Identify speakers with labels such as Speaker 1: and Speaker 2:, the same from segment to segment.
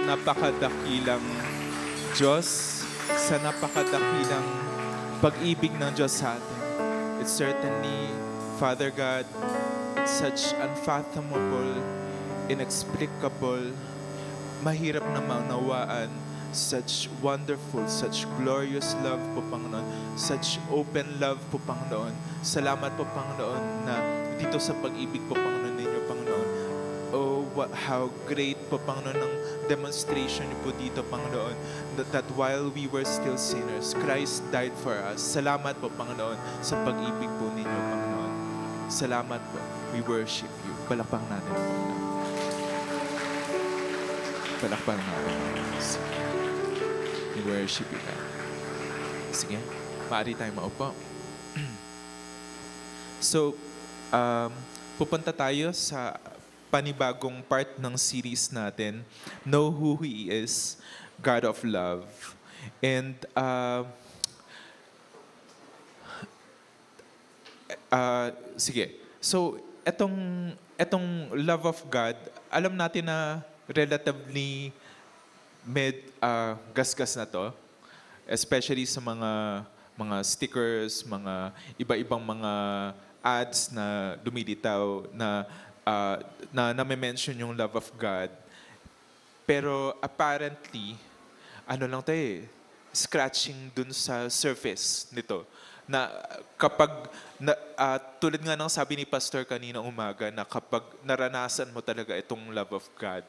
Speaker 1: napakadakilang Diyos, sa napakadakilang pag-ibig ng Diyos sa atin. It's certainly, Father God, such unfathomable, inexplicable, mahirap na maunawaan, such wonderful, such glorious love po, Panginoon, such open love po, Panginoon. Salamat po, Panginoon, na dito sa pag-ibig po, Panginoon, ninyo, Panginoon. Oh, how great po, Panginoon, ng demonstration niyo po dito, Panginoon, that while we were still sinners, Christ died for us. Salamat po, Panginoon, sa pag-ibig po ninyo, Panginoon. Salamat po. We worship you. Palakpak natin, Panginoon. Palakpak natin, Panginoon. We worship you, God. Sige, maaari tayong maupo. So, pupunta tayo sa panibagong part ng series natin, Know Who He Is, God of Love. And sige, so etong love of God, alam natin na relatively gasgas na to, especially sa mga stickers, mga iba-ibang mga ads na lumilitaw na name-mention yung love of God. Pero apparently, ano lang tayo scratching dun sa surface nito. Na kapag, tulad nga ng sabi ni Pastor kanina umaga, na kapag naranasan mo talaga itong love of God,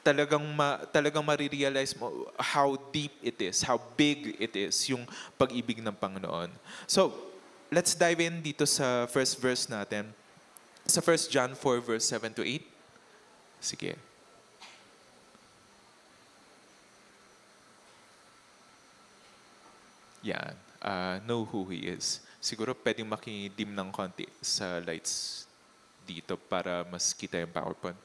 Speaker 1: talagang marirealize mo how deep it is, how big it is, yung pag-ibig ng Panginoon. So, let's dive in dito sa first verse natin. Sa 1 John 4, verse 7 to 8. Sige. Yan. Know who He is. Siguro pwedeng makidim ng konti sa lights dito para mas kita yung PowerPoint.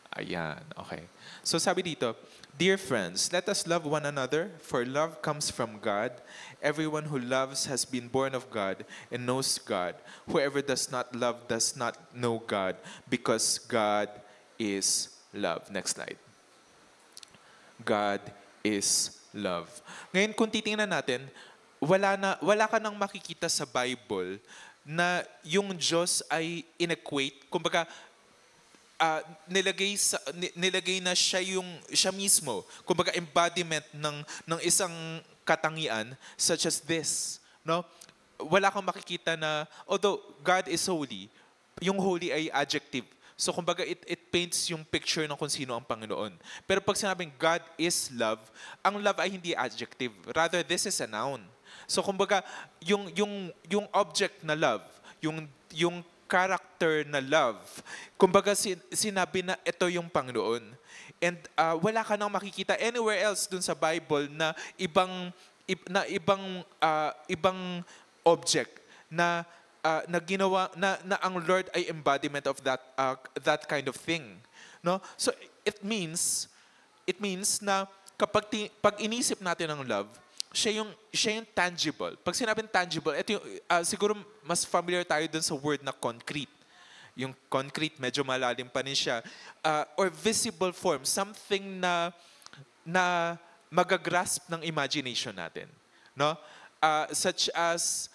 Speaker 1: Ayan. Okay. So sabi dito, Dear friends, let us love one another, for love comes from God. Everyone who loves has been born of God and knows God. Whoever does not love does not know God, because God is love. Next slide. God is love. Ngayon, kung titingnan natin, wala ka nang makikita sa Bible na yung Diyos ay inequate, kumbaga, nilagay na siya mismo, kumbaga embodiment ng isang katangian such as this, no? Wala kang makikita na although God is holy, yung holy ay adjective. So kumbaga it paints yung picture ng kung sino ang Panginoon. Pero pag sinabing God is love, ang love ay hindi adjective. Rather, this is a noun. So kumbaga yung object na love, yung character na love, kumbaga sinabi na ito yung Panginoon. And wala ka nang makikita anywhere else dun sa Bible na ibang object na ginawa na ang Lord ay embodiment of that kind of thing, no? So it means na pag inisip natin ang love, siya yung tangible. Pag sinabing tangible, ito yung, siguro mas familiar tayo dun sa word na concrete. Yung concrete, medyo malalim pa rin siya. Or visible form, something na magagrasp ng imagination natin. No? Such as,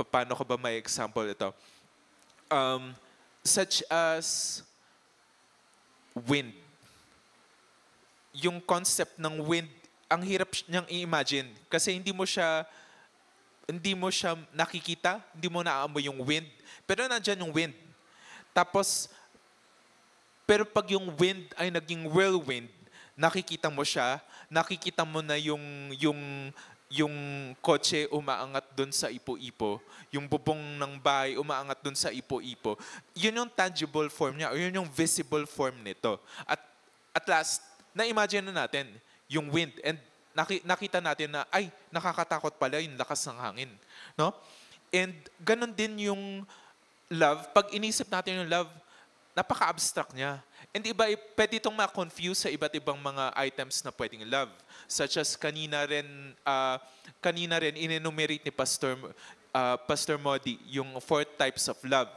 Speaker 1: paano ko ba may example ito? Such as wind. Yung concept ng wind, ang hirap niyang i-imagine kasi hindi mo siya nakikita, hindi mo naaamoy yung wind. Pero nandyan yung wind. Tapos, pero pag yung wind ay naging whirlwind, nakikita mo siya, nakikita mo na yung kotse umaangat dun sa ipo-ipo, yung bubong ng bahay umaangat dun sa ipo-ipo. Yun yung tangible form niya, o yun yung visible form nito. At last, na-imagine na natin yung wind and nakita natin na, ay, nakakatakot pala yung lakas ng hangin. No? And ganun din yung love. Pag inisip natin yung love, napaka-abstract niya. And pwede itong ma-confuse sa iba't ibang mga items na pwedeng love. Such as kanina rin in-enumerate ni Pastor Modi yung 4 types of love.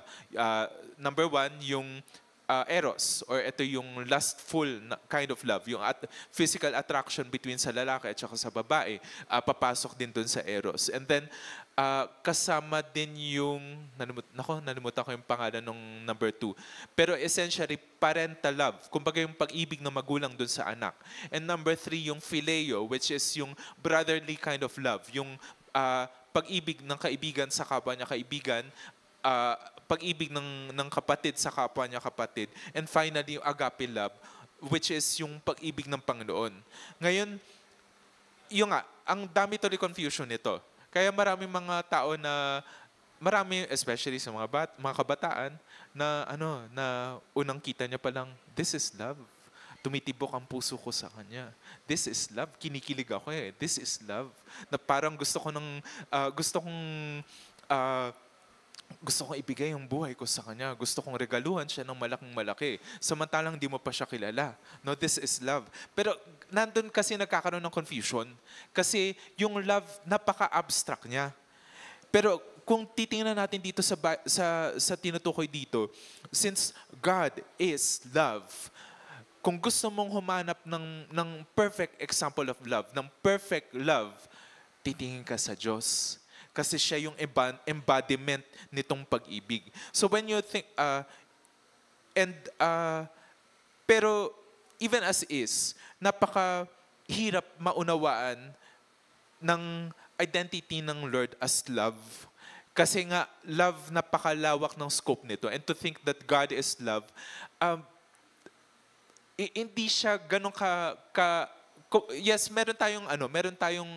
Speaker 1: Number 1, yung eros, or ito yung lustful kind of love, yung physical attraction between sa lalaki at saka sa babae, papasok din dun sa eros. And then, kasama din yung, nalimutan ko yung pangalan ng number 2. Pero essentially, parental love. Kumbaga yung pag-ibig ng magulang dun sa anak. And number 3, yung phileo, which is yung brotherly kind of love. Yung pag-ibig ng kaibigan sa kapwa niya kaibigan, pag-ibig ng kapatid sa kapwa niya kapatid. And finally, yung agape love, which is yung pag-ibig ng Panginoon. Ngayon, yung ang dami tuloy confusion nito. Kaya maraming mga tao na, especially sa mga kabataan, na unang kita niya palang, this is love. Tumitibok ang puso ko sa kanya. This is love. Kinikilig ako eh. This is love. Na parang gusto kong ibigay yung buhay ko sa kanya. Gusto kong regaluhan siya ng malaking malaki. Samantalang di mo pa siya kilala. No, this is love. Pero nandun kasi nagkakaroon ng confusion. Kasi yung love, napaka-abstract niya. Pero kung titingnan natin dito sa tinutukoy dito, since God is love, kung gusto mong humanap ng perfect example of love, ng perfect love, titingin ka sa Diyos. Kasi siya yung embodiment nitong pag-ibig. So when you think, pero even as is, napakahirap maunawaan ng identity ng Lord as love. Kasi nga, love, napakalawak ng scope nito. And to think that God is love, hindi siya ganun yes, meron tayong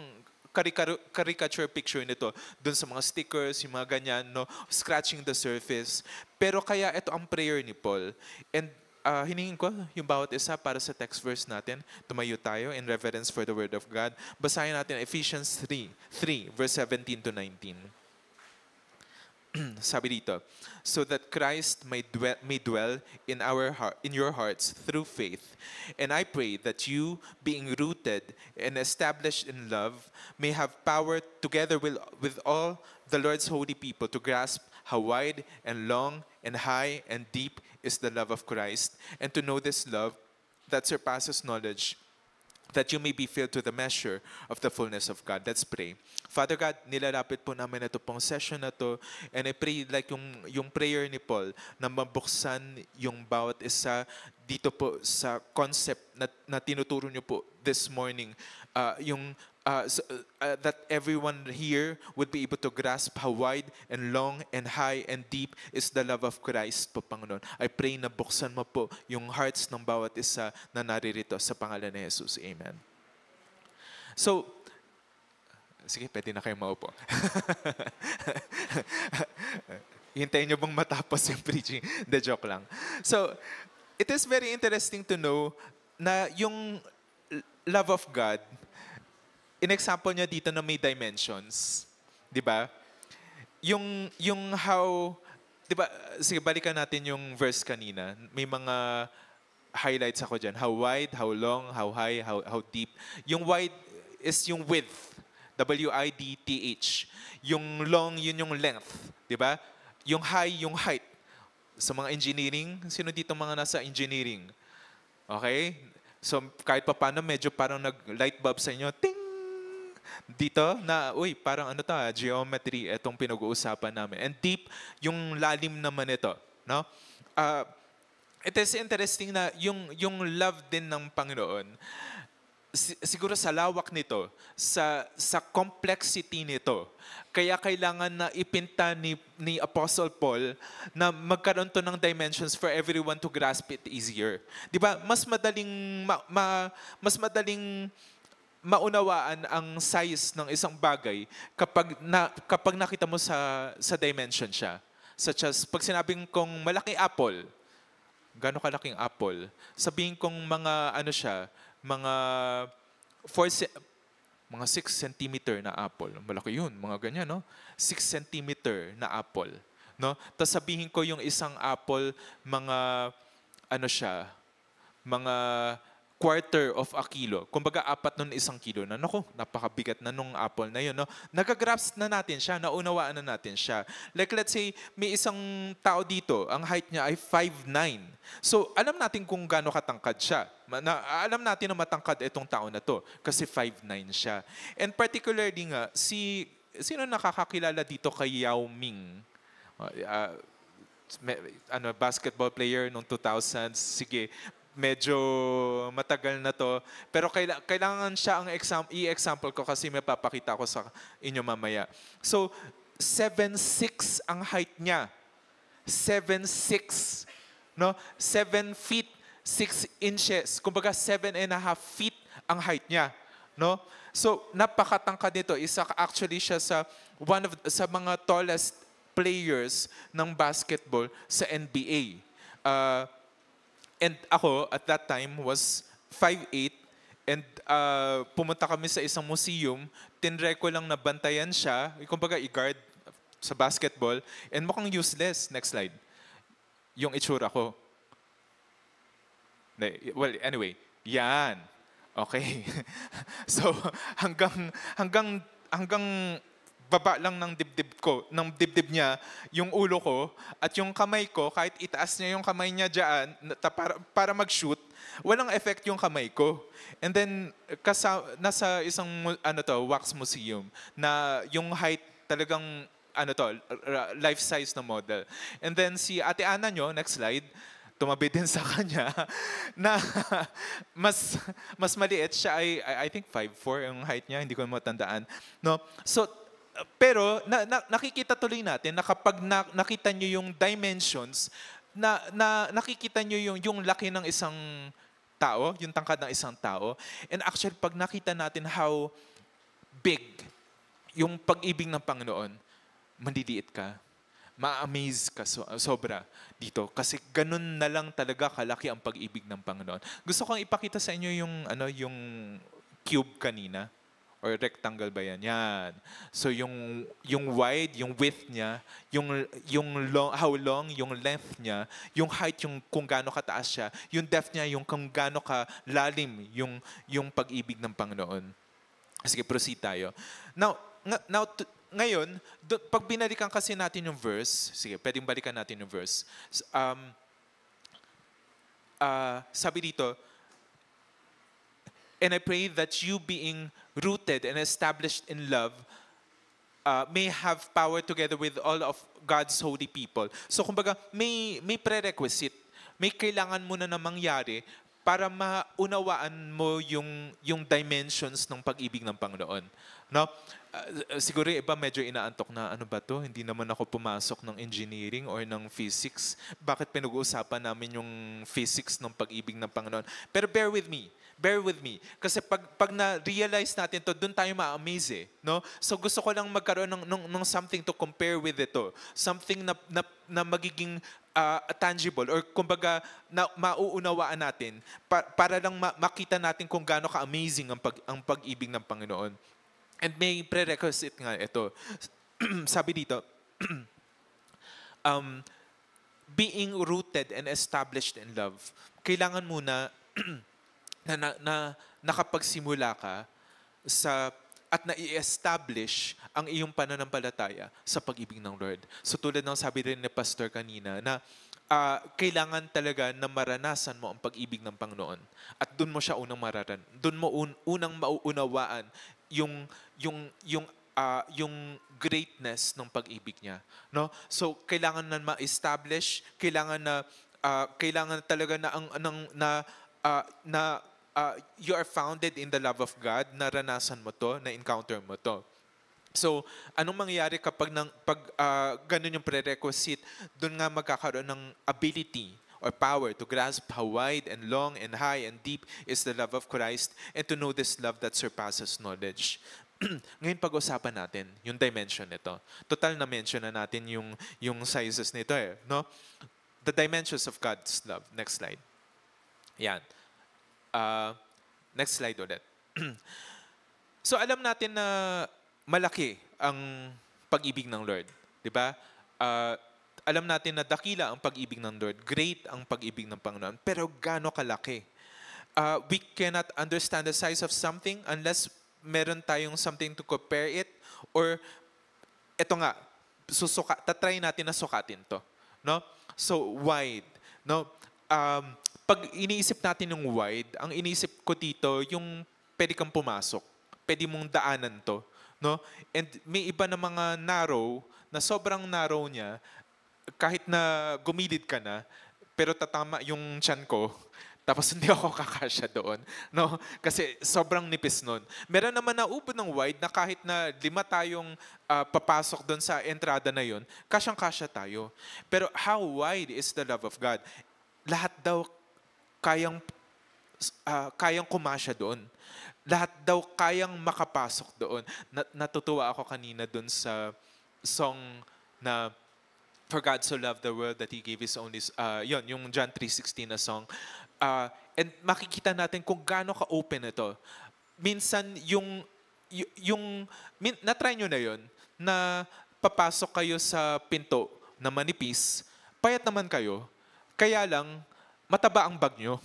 Speaker 1: caricature picture nito dun sa mga stickers, yung mga ganyan, no, scratching the surface. Pero kaya ito ang prayer ni Paul. And hiningin ko yung bawat isa para sa text verse natin. Tumayo tayo in reverence for the word of God. Basahin natin Ephesians 3 verse 17 to 19. Sabi dito, so that Christ may dwell in your hearts through faith. And I pray that you, being rooted and established in love, may have power together with all the Lord's holy people to grasp how wide and long and high and deep is the love of Christ, and to know this love that surpasses knowledge, that you may be filled to the measure of the fullness of God. Let's pray. Father God, nilalapit po namin ito pong session na to, and I pray like yung prayer ni Paul na mabuksan yung bawat isa dito po sa concept na tinuturo niyo po this morning, that everyone here would be able to grasp how wide and long and high and deep is the love of Christ po, Panginoon. I pray na buksan mo po yung hearts ng bawat isa na naririto sa pangalan ni Jesus. Amen. So, sige, pwede na kayong maupo. Hintayin niyo bang matapos yung preaching? The joke lang. So, it is very interesting to know na yung love of God, in-example niya dito na may dimensions. Di ba? Yung how, di ba, sige, balikan natin yung verse kanina. May mga highlights ako dyan. How wide, how long, how high, how deep. Yung wide is yung width. W-I-D-T-H. Yung long, yun yung length. Di ba? Yung high, yung height. Sa mga engineering, sino dito mga nasa engineering? Okay? So, kahit pa paano, medyo parang nag-light bulb sa inyo, ting! Dito, na, parang geometry, itong pinag-uusapan namin. And deep, yung lalim naman ito. No? It is interesting na yung love din ng Panginoon, siguro sa lawak nito, sa complexity nito, kaya kailangan na ipinta ni Apostle Paul na magkaroon to ng dimensions for everyone to grasp it easier. 'Di ba? Mas madaling maunawaan ang size ng isang bagay kapag nakita mo sa dimension siya. Such as pag sinabing kong malaking apple, gaano kalaking apple? Sabihin kong mga 6 centimeter na apple. Malaki yun, mga ganyan, no? 6 centimeter na apple. No? Tapos sabihin ko yung isang apple, mga quarter of a kilo. Kumbaga, 4 nun 1 kilo na. Naku, napakabigat na nung apple na yun. No? Nagagrasp na natin siya, naunawaan na natin siya. Like let's say, may isang tao dito, ang height niya ay 5'9". So, alam natin kung gaano katangkad siya. Alam natin na matangkad itong tao na to kasi 5'9 siya. And particularly nga, sino nakakakilala dito kay Yao Ming? Basketball player noong 2000s. Sige, medyo matagal na to. Pero kailangan siya ang i-example ko kasi may papakita ko sa inyo mamaya. So, 7'6" ang height niya. 7'6". No? 7 feet, 6 inches. Kumbaga, 7.5 feet ang height niya. No? So, napakatangkad nito. Actually siya sa mga tallest players ng basketball sa NBA. And ako, at that time, was 5'8", and pumunta kami sa isang museum, tinry ko lang nabantayan siya, kumbaga i-guard sa basketball, and mukhang useless. Next slide. Yung itsura ko. Well, anyway, yan. Okay. So, hanggang baba lang ng dibdib niya, yung ulo ko, at yung kamay ko, kahit itaas niya yung kamay niya dyan, para mag-shoot, walang effect yung kamay ko. And then, nasa isang wax museum, na yung height talagang, life-size na model. And then, si Ate Ana nyo, next slide, tumabi din sa kanya, na mas maliit siya ay, I think 5'4" yung height niya, hindi ko matandaan. No? So, pero nakikita tuloy natin na kapag nakita nyo yung dimensions, nakikita nyo yung laki ng isang tao, yung tangkad ng isang tao. And actually, pag nakita natin how big yung pag-ibig ng Panginoon, maliliit ka. Ma-amaze ka sobra dito. Kasi ganun na lang talaga kalaki ang pag-ibig ng Panginoon. Gusto kong ipakita sa inyo yung cube kanina. Or rectangle ba yan? Yan. So yung wide, yung width niya, how long, yung length niya, yung height, yung kung gaano kataas siya, yung depth niya, yung kung gaano kalalim yung pag-ibig ng Panginoon. Sige, proceed tayo. Ngayon, pag binalikan kasi natin yung verse, sige, pwedeng balikan natin yung verse. Sabi dito, and I pray that you being rooted and established in love may have power together with all of God's holy people. So kumbaga, may prerequisite. May kailangan muna na mangyari para maunawaan mo yung dimensions ng pag-ibig ng Panginoon. No? Siguro iba medyo inaantok na, ano ba to? Hindi naman ako pumasok ng engineering or ng physics. Bakit pinag-uusapan namin yung physics ng pag-ibig ng Panginoon? Pero bear with me. Kasi pag na-realize natin to, doon tayo ma-amaze eh. No? So gusto ko lang magkaroon ng something to compare with ito. Something na magiging tangible or kumbaga na mauunawaan natin para lang makita natin kung gaano ka-amazing ang pag-ibig ng Panginoon. And may prerequisite nga ito. Sabi dito, being rooted and established in love. Kailangan muna na nakapagsimula ka at na-i-establish ang iyong pananampalataya sa pag-ibig ng Lord. So tulad ng sabi rin ni Pastor kanina na kailangan talaga na maranasan mo ang pag-ibig ng Panginoon. At doon mo siya unang doon mo unang mauunawaan yung greatness ng pag-ibig niya. No? So kailangan na ma-establish, kailangan talaga na you are founded in the love of God, naranasan mo to, na-encounter mo to. So, anong mangyayari kapag ganun yung prerequisite, doon nga magkakaroon ng ability or power to grasp how wide and long and high and deep is the love of Christ and to know this love that surpasses knowledge. Ngayon pag-usapan natin yung dimension nito. Total na mention na natin yung sizes nito eh, no? The dimensions of God's love. Next slide. Yan. Next slide ulit. So alam natin na malaki ang pag-ibig ng Lord, 'di ba? Alam natin na dakila ang pag-ibig ng Lord, great ang pag-ibig ng Panginoon, pero gaano kalaki? we cannot understand the size of something unless meron tayong something to compare it, or eto nga, tatry natin na sukatin to. No? So, wide. No? Pag iniisip natin yung wide, ang iniisip ko dito, yung pwede kang pumasok. Pwede mong daanan to. No? And may iba na mga narrow, na sobrang narrow niya, kahit na gumilid ka na, pero tatama yung tiyan ko, tapos hindi ako kakasya doon. No? Kasi sobrang nipis nun. Meron naman na upo ng wide na kahit na 5 tayong papasok doon sa entrada na yun, kasyang-kasya tayo. Pero how wide is the love of God? Lahat daw kayang kumasya doon. Lahat daw kayang makapasok doon. Natutuwa ako kanina doon sa song na For God so loved the world that He gave His only, yung John 3:16 na song. And makikita natin kung gaano ka-open ito. Minsan, na-try nyo na yon na papasok kayo sa pinto na manipis, payat naman kayo, kaya lang, mataba ang bag nyo.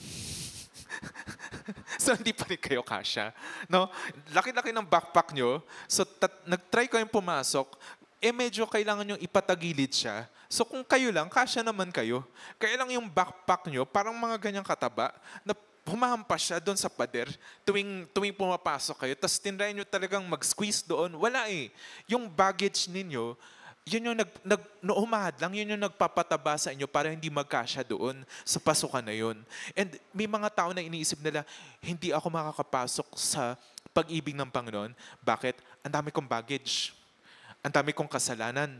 Speaker 1: So, hindi pa rin kayo kasya. No? Laki-laki ng backpack nyo. So, nag-try kayong pumasok, medyo kailangan nyo ipatagilid siya. So kung kayo lang, kasya naman kayo. Kaya lang yung backpack nyo, parang mga ganyang kataba, na humahampas siya doon sa pader tuwing pumapasok kayo. Tapos tinry nyo talagang mag-squeeze doon. Wala eh. Yung baggage ninyo, yun yung humahad lang, yun yung nagpapataba sa inyo para hindi magkasya doon sa pasukan na yun. And may mga tao na iniisip nila, hindi ako makakapasok sa pag-ibig ng Panginoon. Bakit? Ang dami kong baggage. Ang dami kong kasalanan.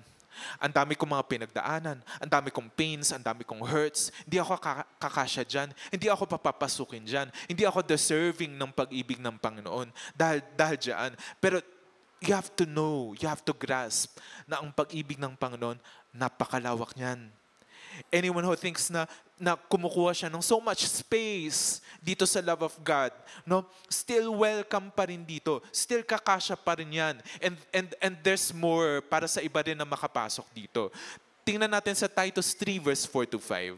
Speaker 1: Ang dami kong mga pinagdaanan. Ang dami kong pains. Ang dami kong hurts. Hindi ako kakasya dyan. Hindi ako papapasukin dyan. Hindi ako deserving ng pag-ibig ng Panginoon. Dahil dyan. Pero you have to know, you have to grasp na ang pag-ibig ng Panginoon, napakalawak niyan. Anyone who thinks na kumukuha siya ng so much space dito sa love of God, no, still welcome pa rin dito. Still kakasya pa rin yan. And there's more para sa iba rin na makapasok dito. Tingnan natin sa Titus 3 verse 4-5.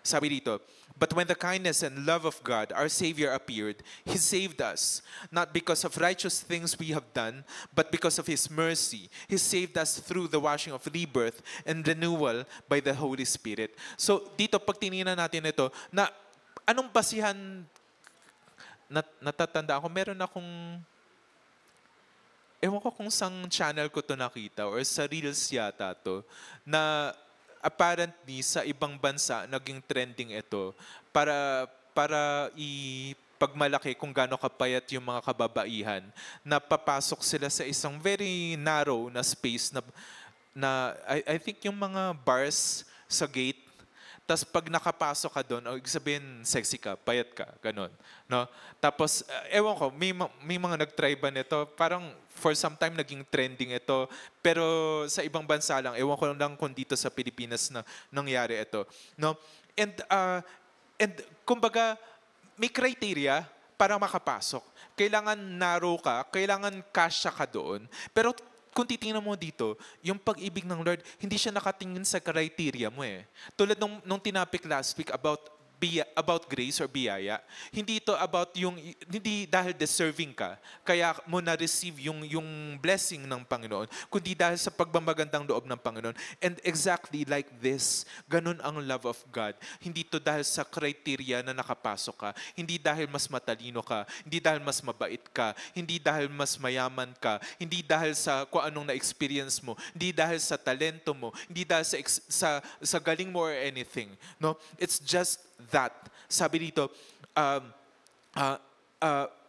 Speaker 1: Sabi dito, but when the kindness and love of God, our Savior, appeared, He saved us, not because of righteous things we have done, but because of His mercy. He saved us through the washing of rebirth and renewal by the Holy Spirit. So dito, pag tinignan natin ito, na anong basihan, natatanda ako, meron akong, ewan ko kung sang channel ko to nakita, or sa Reels yata to, na apparently sa ibang bansa naging trending ito para ipagmalaki kung gaano kapayat yung mga kababaihan, na papasok sila sa isang very narrow na space na I think yung mga bars sa gate. Tapos pag nakapasok ka doon, ibig sabihin sexy ka, payat ka, ganun. No? Tapos, ewan ko, may mga nag-try ba nito? Parang for some time naging trending ito. Pero sa ibang bansa lang, ewan ko lang kung dito sa Pilipinas na nangyari ito. No? And kumbaga, may criteria para makapasok. Kailangan narrow ka, kailangan kasya ka doon. Pero kung titingnan mo dito, yung pag-ibig ng Lord, hindi siya nakatingin sa criteria mo eh. Tulad nung tinapik last week about grace or biyaya, hindi ito about hindi dahil deserving ka, kaya mo na-receive yung blessing ng Panginoon, kundi dahil sa pagmamagandang loob ng Panginoon. And exactly like this, ganun ang love of God. Hindi ito dahil sa criteria na nakapasok ka, hindi dahil mas matalino ka, hindi dahil mas mabait ka, hindi dahil mas mayaman ka, hindi dahil sa kung anong na-experience mo, hindi dahil sa talento mo, hindi dahil sa galing mo or anything. No? It's just that. Sabi dito,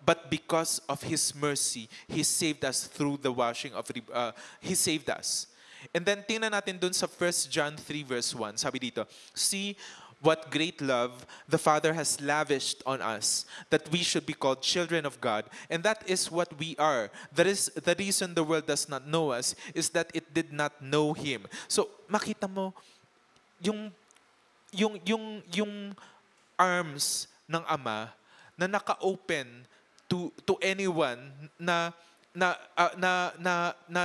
Speaker 1: but because of His mercy, He saved us through the washing of, He saved us. And then tingnan natin dun sa 1 John 3 verse 1. Sabi dito, see what great love the Father has lavished on us, that we should be called children of God. And that is what we are. That is the reason the world does not know us, is that it did not know Him. So makita mo, yung arms ng Ama na naka-open to anyone na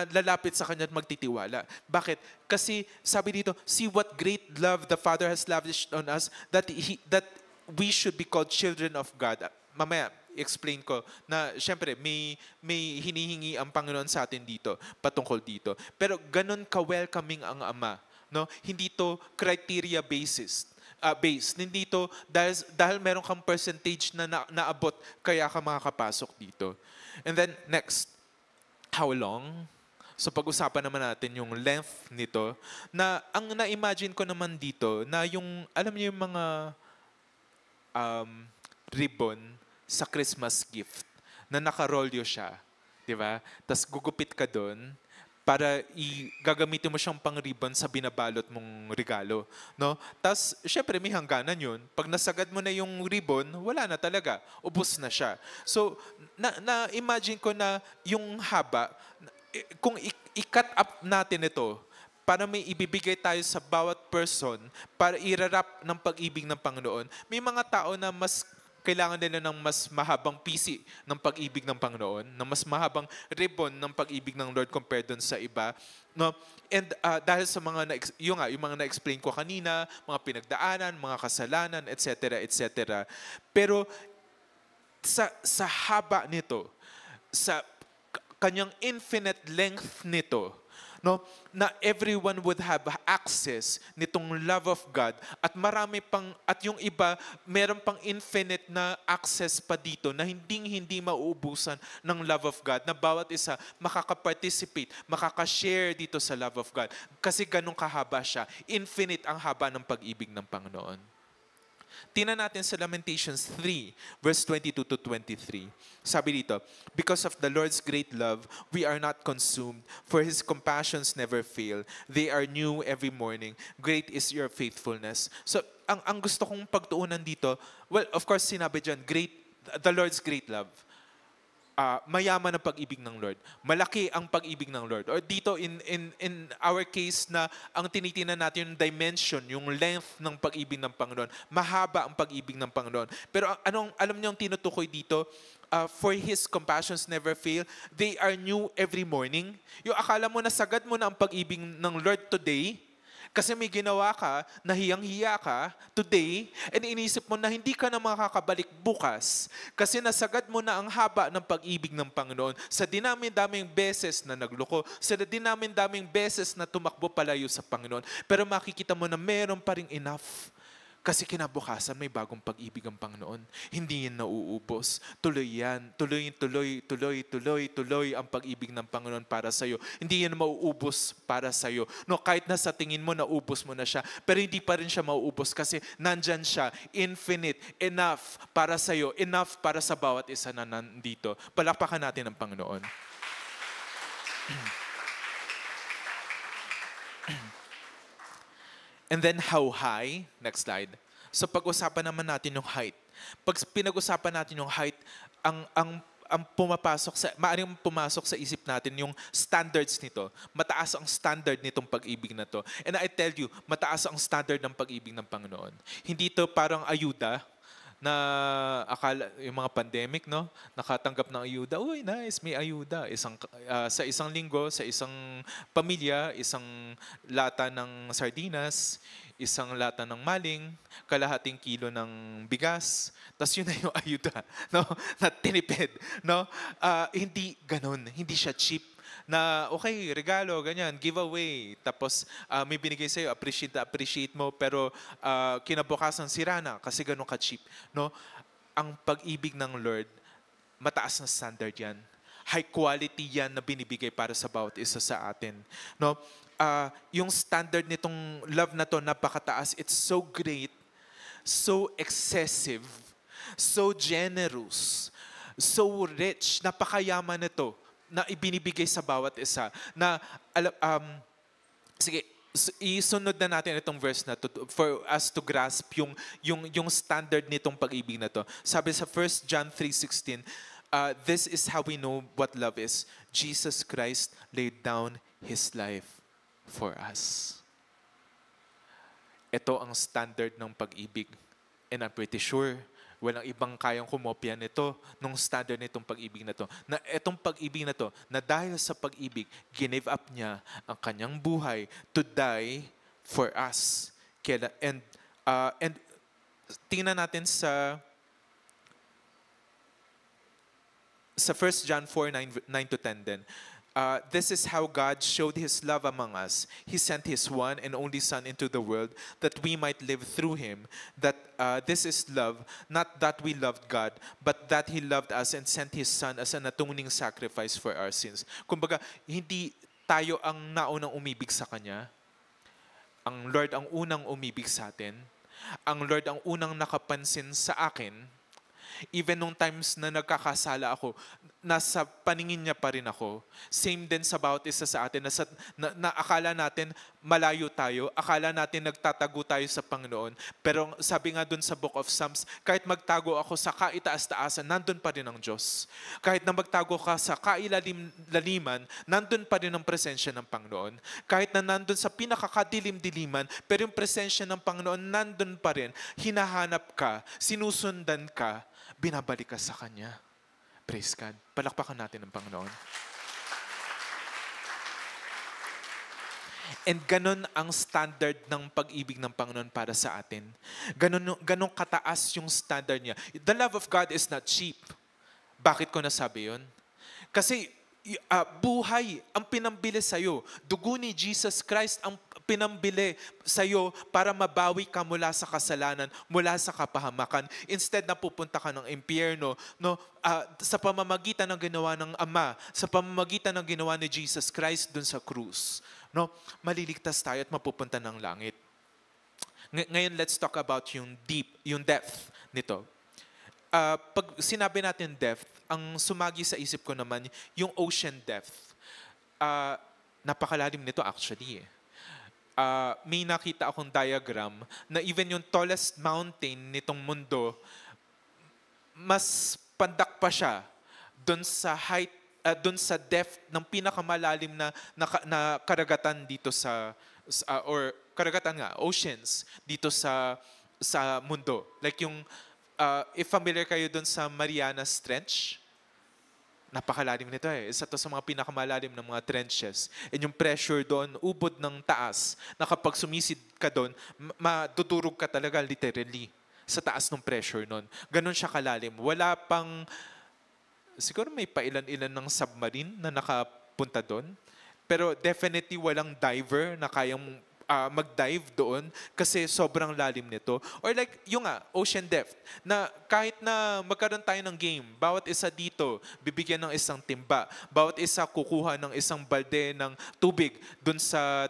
Speaker 1: lalapit sa Kanya at magtitiwala. Bakit? Kasi sabi dito, see what great love the Father has lavished on us, that we should be called children of God. Mamaya, explain ko na syempre may hinihingi ang Panginoon sa atin dito, patungkol dito. Pero ganun ka-welcoming ang Ama. No? Hindi to criteria based. Hindi to dahil meron kang percentage na naabot kaya ka makakapasok dito. And then next, how long? So pag-usapan naman natin yung length nito na ang na-imagine ko naman dito na yung alam niyo yung mga ribbon sa Christmas gift na nakarolyo siya, 'di ba? Tas gugupit ka doon para gagamitin mo siyang pang-ribbon sa binabalot mong regalo, no? Tas syempre may hangganan 'yun. Pag nasagad mo na yung ribbon, wala na talaga. Ubos na siya. So na-imagine ko na yung haba kung i-cut up natin ito para may ibibigay tayo sa bawat person para irarap ng pag-ibig ng Panginoon, may mga tao na mas kailangan nila ng mas mahabang pisi ng pag-ibig ng Panginoon, ng mas mahabang ribbon ng pag-ibig ng Lord compared dun sa iba. No? And dahil sa mga, yung mga na-explain ko kanina, mga pinagdaanan, mga kasalanan, etc., etc. Pero sa haba nito, sa kanyang infinite length nito, no, na everyone would have access nitong love of God at marami pang at yung iba meron pang infinite na access pa dito na hindi mauubusan ng love of God, na bawat isa makaka-participate, makaka-share dito sa love of God kasi ganun kahaba siya. Infinite ang haba ng pag-ibig ng Panginoon. Tingnan natin sa Lamentations 3, verse 22 to 23. Sabi dito, because of the Lord's great love, we are not consumed, for His compassions never fail. They are new every morning. Great is your faithfulness. So, ang gusto kong pagtuunan dito, well, of course, sinabi dyan, the Lord's great love. Mayaman ang pag-ibig ng Lord. Malaki ang pag-ibig ng Lord. Or dito in our case na ang tinitingnan natin yung dimension, yung length ng pag-ibig ng Panginoon. Mahaba ang pag-ibig ng Panginoon. Pero alam niyo ang tinutukoy dito? For His compassions never fail. They are new every morning. Yung akala mo na sagad mo na ang pag-ibig ng Lord today, kasi may ginawa ka, nahiyang-hiya ka today, and inisip mo na hindi ka na makakabalik bukas kasi nasagad mo na ang haba ng pag-ibig ng Panginoon sa dinami-daming beses na nagloko, sa dinami-daming beses na tumakbo palayo sa Panginoon. Pero makikita mo na meron pa ring enough. Kasi kinabukasan may bagong pag-ibig ang Panginoon. Hindi yan nauubos. Tuloy yan. Tuloy ang pag-ibig ng Panginoon para sa'yo. Hindi yan mauubos para sa'yo. No, kahit na sa tingin mo, naubos mo na siya. Pero hindi pa rin siya mauubos kasi nandyan siya. Infinite. Enough para sa'yo. Enough para sa bawat isa na nandito. Palakpakan natin ang Panginoon. And then how high? Next slide. So pag-usapan naman natin yung height. Pag pinag-usapan natin yung height, ang maaaring pumasok sa isip natin yung standards nito. Mataas ang standard nitong pag-ibig na to. And I tell you, mataas ang standard ng pag-ibig ng Panginoon. Hindi to parang ayuda na akala yung mga pandemic, no? Nakatanggap ng ayuda. Uy, nice, may ayuda. Sa isang linggo, sa isang pamilya, isang lata ng sardinas, isang lata ng maling, kalahating kilo ng bigas, tapos yun na yung ayuda, no? Na tinipid, no? Hindi ganun, hindi siya cheap. Na okay, regalo, ganyan, giveaway. Tapos may binigay sa'yo, appreciate mo, pero kinabukasan sira na kasi ganun ka-cheap. No? Ang pag-ibig ng Lord, mataas na standard yan. High quality yan na binibigay para sa bawat isa sa atin. No? Yung standard nitong love na to, napakataas. It's so great, so excessive, so generous, so rich, napakayaman nito na ibinibigay sa bawat isa. Na, sige, isunod na natin itong verse na to for us to grasp yung standard nitong pag-ibig na to. Sabi sa 1 John 3:16, this is how we know what love is. Jesus Christ laid down His life for us. Ito ang standard ng pag-ibig. And I'm pretty sure walang ibang kayang kumopya nito nung standard nitong pag-ibig na to. Na itong pag-ibig na to, na dahil sa pag-ibig, give up niya ang kanyang buhay to die for us. And tingnan natin sa 1 John 4, 9 to 10 din. This is how God showed His love among us. He sent His one and only Son into the world that we might live through Him. That this is love, not that we loved God, but that He loved us and sent His Son as an atoning sacrifice for our sins. Kumbaga, hindi tayo ang naunang umibig sa Kanya. Ang Lord ang unang umibig sa atin. Ang Lord ang unang nakapansin sa akin. Even nung times na nagkakasala ako, nasa paningin niya pa rin ako. Same din sa bawat isa sa atin. Na akala natin malayo tayo, akala natin nagtatago tayo sa Panginoon. Pero sabi nga dun sa Book of Psalms, kahit magtago ako sa kaitaas-taasan, nandun pa rin ang Diyos. Kahit na magtago ka sa kailalim-laliman, nandun pa rin ang presensya ng Panginoon. Kahit na nandun sa pinakakadilim-diliman, pero yung presensya ng Panginoon nandun pa rin. Hinahanap ka, sinusundan ka, binabalik ka sa Kanya. Praise God. Palakpakan natin ang Panginoon. And ganon ang standard ng pag-ibig ng Panginoon para sa atin. Ganon kataas yung standard niya. The love of God is not cheap. Bakit ko nasabi yun? Kasi buhay ang pinambili sa'yo. Dugo ni Jesus Christ ang pinambili sa'yo para mabawi ka mula sa kasalanan, mula sa kapahamakan. Instead na pupunta ka ng impyerno, no, sa pamamagitan ng ginawa ng Ama, sa pamamagitan ng ginawa ni Jesus Christ dun sa krus, no, maliligtas tayo at mapupunta ng langit. Ngayon, let's talk about yung depth nito. Pag sinabi natin depth, ang sumagi sa isip ko naman, yung ocean depth. Napakalalim nito actually. May nakita akong diagram na even yung tallest mountain nitong mundo, mas pandak pa siya doon sa height, doon sa depth ng pinakamalalim na karagatan dito or karagatan nga, oceans dito sa mundo. Like yung, if familiar kayo doon sa Marianas Trench, napakalalim nito eh. Isa to sa mga pinakamalalim ng mga trenches. And yung pressure doon, ubod ng taas, na kapag sumisid ka doon, madudurog ka talaga literally sa taas ng pressure noon. Ganon siya kalalim. Wala pang, siguro may pailan-ilan ng submarine na nakapunta doon. Pero definitely walang diver na kayang mag-dive doon kasi sobrang lalim nito. Or like yung ocean depth, na kahit na magkaroon tayo ng game, bawat isa dito bibigyan ng isang timba, bawat isa kukuha ng isang balde ng tubig doon sa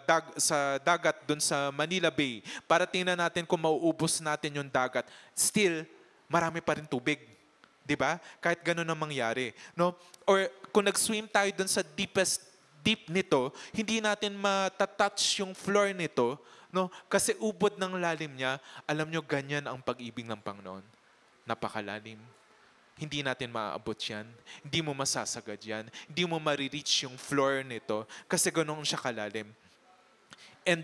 Speaker 1: dagat doon sa Manila Bay para tingnan natin kung mauubos natin yung dagat. Still, marami pa rin tubig. 'Di ba? Kahit gano'n ang mangyari, no? Or kung nag-swim tayo doon sa deep nito, hindi natin matatouch yung floor nito, no? Kasi ubod ng lalim niya. Alam nyo, ganyan ang pag-ibig ng Panginoon. Napakalalim. Hindi natin maaabot yan. Hindi mo masasagad yan. Hindi mo marireach yung floor nito kasi ganoon siya kalalim. And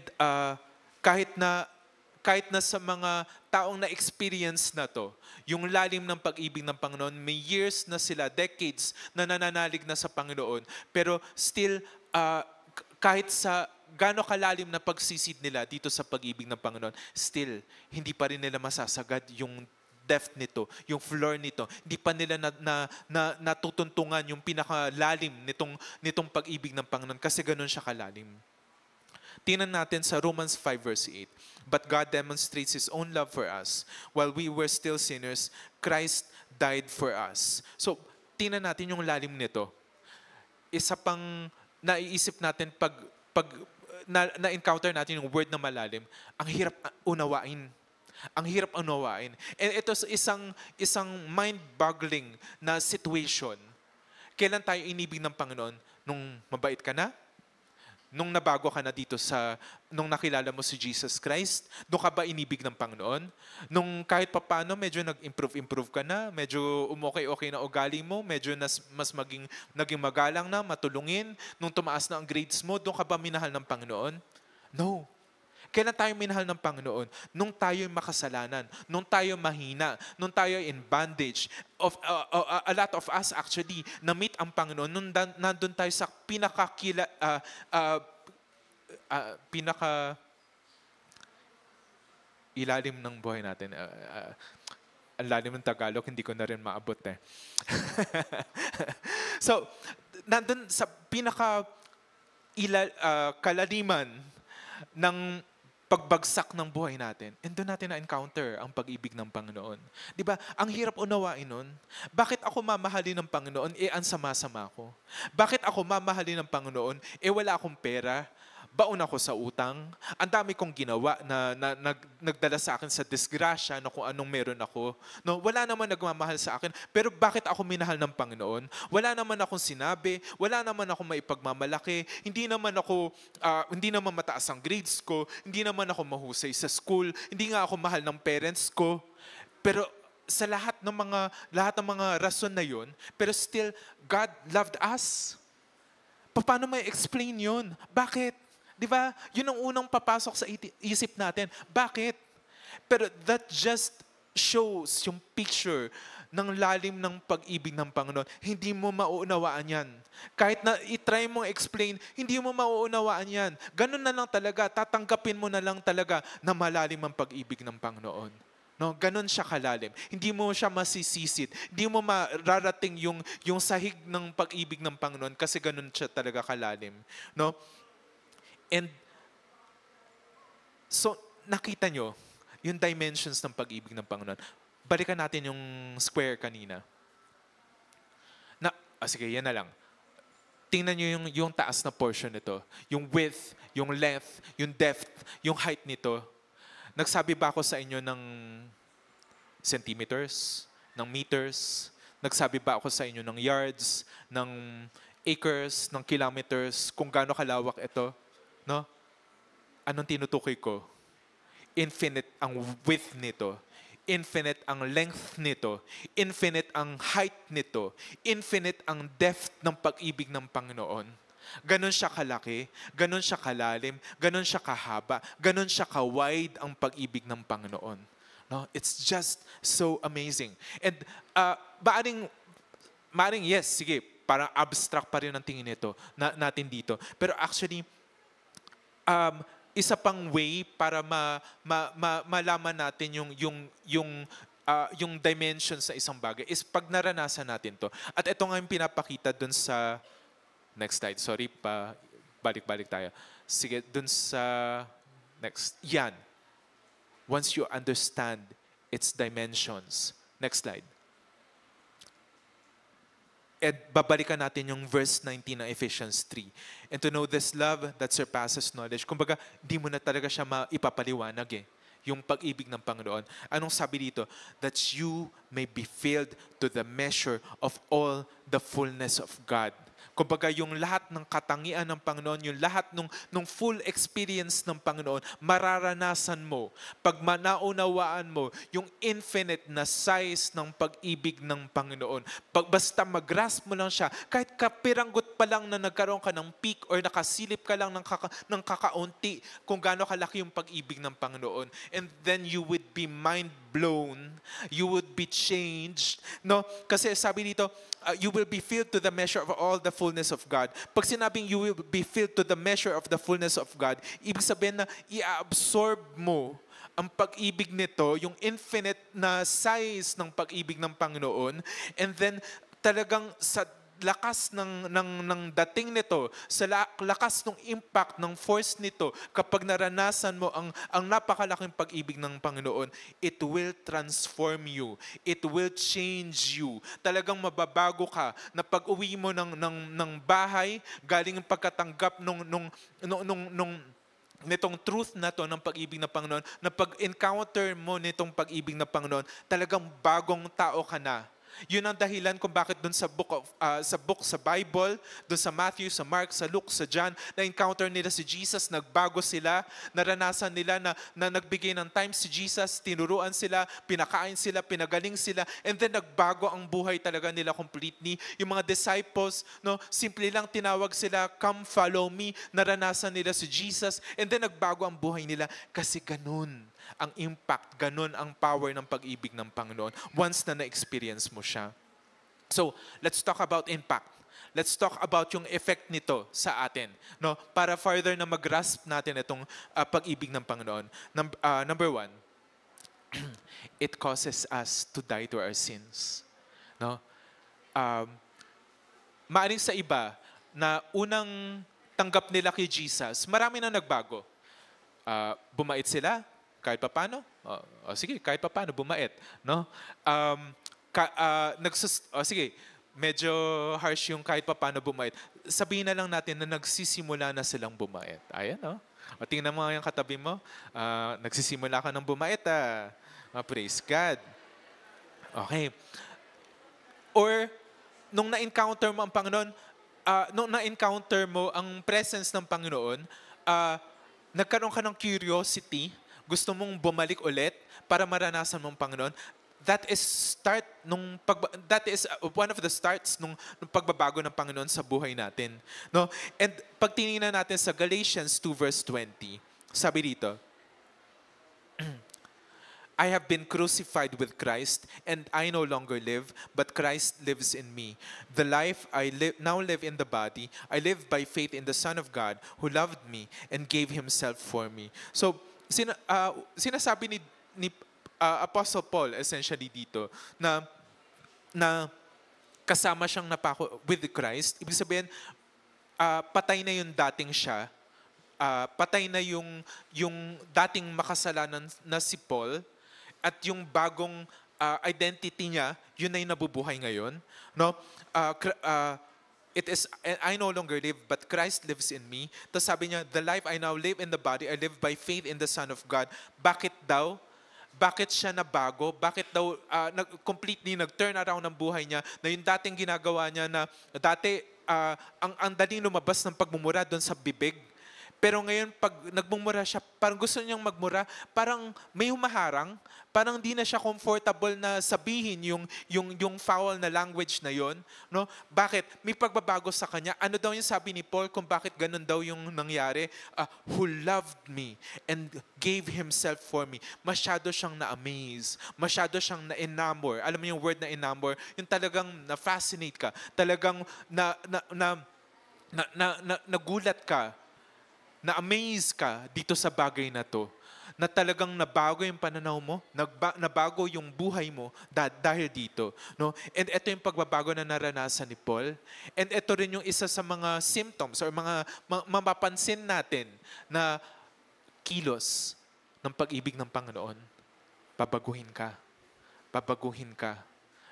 Speaker 1: kahit na sa mga taong na-experience na to, yung lalim ng pag-ibig ng Panginoon, may years na sila, decades na nananalig na sa Panginoon. Pero still, kahit sa gaano kalalim na pagsisid nila dito sa pag-ibig ng Panginoon, still, hindi pa rin nila masasagad yung depth nito, yung floor nito. Hindi pa nila natutuntungan yung pinakalalim nitong pag-ibig ng Panginoon kasi ganun siya kalalim. Tingnan natin sa Romans 5 verse 8. But God demonstrates His own love for us. While we were still sinners, Christ died for us. So, tingnan natin yung lalim nito. Isa pang naiisip natin pag na-encounter natin yung word na malalim, ang hirap unawain. Ang hirap unawain. And ito isang mind-boggling na situation. Kailan tayo inibig ng Panginoon? Nung mabait ka na? Nung nabago ka na dito nung nakilala mo si Jesus Christ, doon ka ba inibig ng Panginoon? Nung kahit papaano, medyo nag-improve ka na, medyo umokay-okay na ugali mo, medyo mas naging magalang na, matulungin, nung tumaas na ang grades mo, doon ka ba minahal ng Panginoon? No. Kailan tayo minahal ng Panginoon? Nung tayo'y makasalanan, nung tayo mahina, nung tayo in bondage. A lot of us actually na-meet ang Panginoon nung nandun tayo sa ilalim ng buhay natin. Ang lalim ng Tagalog, hindi ko na rin maabot eh. So, nandun sa kalaliman ng pagbagsak ng buhay natin, and doon natin na-encounter ang pag-ibig ng Panginoon. Di ba? Ang hirap unawain nun. Bakit ako mamahalin ng Panginoon? Ang sama-sama ko. Bakit ako mamahalin ng Panginoon? Wala akong pera. Baon ako sa utang. Ang dami kong ginawa na nagdala sa akin sa disgrasya na kung anong meron ako. No, wala naman nagmamahal sa akin. Pero bakit ako minahal ng Panginoon? Wala naman akong sinabi. Wala naman akong maipagmamalaki. Hindi naman mataas ang grades ko. Hindi naman ako mahusay sa school. Hindi nga ako mahal ng parents ko. Pero sa lahat ng mga rason na yun, pero still, God loved us. Paano may explain yun? Bakit? Di ba? Yun ang unang papasok sa isip natin. Bakit? Pero that just shows yung picture ng lalim ng pag-ibig ng Panginoon. Hindi mo mauunawaan yan. Kahit na itry mong explain, hindi mo mauunawaan yan. Ganun na lang talaga. Tatanggapin mo na lang talaga na malalim ang pag-ibig ng Panginoon. No, ganun siya kalalim. Hindi mo siya masisisid. Hindi mo mararating yung sahig ng pag-ibig ng Panginoon kasi ganun siya talaga kalalim. No? And so, nakita nyo yung dimensions ng pag-ibig ng Panginoon. Balikan natin yung square kanina. Sige, yan na lang. Tingnan nyo yung taas na portion nito. Yung width, yung length, yung depth, yung height nito. Nagsabi ba ako sa inyo ng centimeters, ng meters? Nagsabi ba ako sa inyo ng yards, ng acres, ng kilometers, kung gaano kalawak ito? No? Anong tinutukoy ko? Infinite ang width nito. Infinite ang length nito. Infinite ang height nito. Infinite ang depth ng pag-ibig ng Panginoon. Ganon siya kalaki, ganon siya kalalim, ganon siya kahaba, ganon siya ka-wide ang pag-ibig ng Panginoon. No? It's just so amazing. And maaring yes, sige, parang abstract pa rin ang tingin nito natin dito. Pero actually, isa pang way para malaman natin yung dimensions sa isang bagay is pag naranasan natin to. At ito nga yung pinapakita dun sa next slide. Sorry, balik-balik tayo. Sige, dun sa next. Yan. Once you understand its dimensions. Next slide. And babalikan natin yung verse 19 ng Ephesians 3. And to know this love that surpasses knowledge. Kumbaga, di mo na talaga siya maipapaliwanag eh. Yung pag-ibig ng Panginoon. Anong sabi dito? That you may be filled to the measure of all the fullness of God. Kumbaga, yung lahat ng katangian ng Panginoon, yung lahat ng full experience ng Panginoon, mararanasan mo. Pag naunawaan mo, yung infinite na size ng pag-ibig ng Panginoon. Basta mag-grasp mo lang siya, kahit kapiranggot pa lang na nagkaroon ka ng peak or nakasilip ka lang ng kakaunti kung gaano kalaki yung pag-ibig ng Panginoon. And then you would be mind-blown. You would be changed. No? Kasi sabi dito, you will be filled to the measure of all the fullness of God. Pag sinabing you will be filled to the measure of the fullness of God, ibig sabihin na i-absorb mo ang pag-ibig nito, yung infinite na size ng pag-ibig ng Panginoon, and then talagang sa lakas ng dating nito, sa lakas ng impact, ng force nito, kapag naranasan mo ang napakalaking pag-ibig ng Panginoon, it will transform you. It will change you. Talagang mababago ka na pag-uwi mo ng bahay, galing yung pagkatanggap nitong truth na to ng pag-ibig ng Panginoon, na pag-encounter mo nitong pag-ibig ng Panginoon, talagang bagong tao ka na. Yun ang dahilan kung bakit dun sa Bible, dun sa Matthew, sa Mark, sa Luke, sa John, na-encounter nila si Jesus, nagbago sila, naranasan nila na nagbigay ng time si Jesus, tinuruan sila, pinakain sila, pinagaling sila, and then nagbago ang buhay talaga nila completely. Yung mga disciples, no, simple lang tinawag sila, come follow me, naranasan nila si Jesus, and then nagbago ang buhay nila kasi ganun ang impact, ganun ang power ng pag-ibig ng Panginoon once na na-experience mo siya. So, let's talk about impact. Let's talk about yung effect nito sa atin. No? Para further na mag-grasp natin itong pag-ibig ng Panginoon. Number one, it causes us to die to our sins. No? Um, Maaring sa iba na unang tanggap nila kay Jesus, marami na nagbago. Bumait sila, kahit papano. Sige, kahit papano, bumait. No? Sige, medyo harsh yung kahit papano bumait. Sabihin na lang natin na nagsisimula na silang bumait. Ayan, no? O tingnan mo yung katabi mo, nagsisimula ka ng bumait, praise God. Okay. Or, nung na-encounter mo ang Panginoon, nung na-encounter mo ang presence ng Panginoon, nagkaroon ka ng curiosity, gusto mong bumalik ulit para maranasan mo ang Panginoon. That is one of the starts nung pagbabago ng Panginoon sa buhay natin. No? And pag tinignan natin sa Galatians 2 verse 20, sabi dito, I have been crucified with Christ, and I no longer live, but Christ lives in me. The life I now live in the body, I live by faith in the Son of God, who loved me and gave Himself for me. So, sinasabi ni Apostle Paul essentially dito na kasama siyang napako with Christ. Ibig sabihin, patay na yung dating siya, patay na yung dating makasalanan na si Paul, at yung bagong identity niya, yun ay nabubuhay ngayon. No? I no longer live, but Christ lives in me. Tapos sabi niya, the life I now live in the body, I live by faith in the Son of God. Bakit daw? Bakit siya nabago? Bakit daw completely nag-turn around ang buhay niya na yung dating ginagawa niya na dati ang daling lumabas ng pagmumura doon sa bibig. Pero ngayon, pag nagmumura siya, parang gusto niyang magmura, parang may humaharang, parang di na siya comfortable na sabihin yung foul na language na yon. No? Bakit? May pagbabago sa kanya. Ano daw yung sabi ni Paul kung bakit ganun daw yung nangyari? Who loved me and gave Himself for me. Masyado siyang na-amaze. Masyado siyang na-enamor. Alam mo yung word na enamor? Yung talagang na-fascinate ka. Talagang nagulat ka. Na-amaze ka dito sa bagay na to, na talagang nabago yung pananaw mo, nabago yung buhay mo dahil dito. No? And ito yung pagbabago na naranasan ni Paul. And ito rin yung isa sa mga symptoms or mga mapapansin natin na kilos ng pag-ibig ng Panginoon. Babaguhin ka. Babaguhin ka.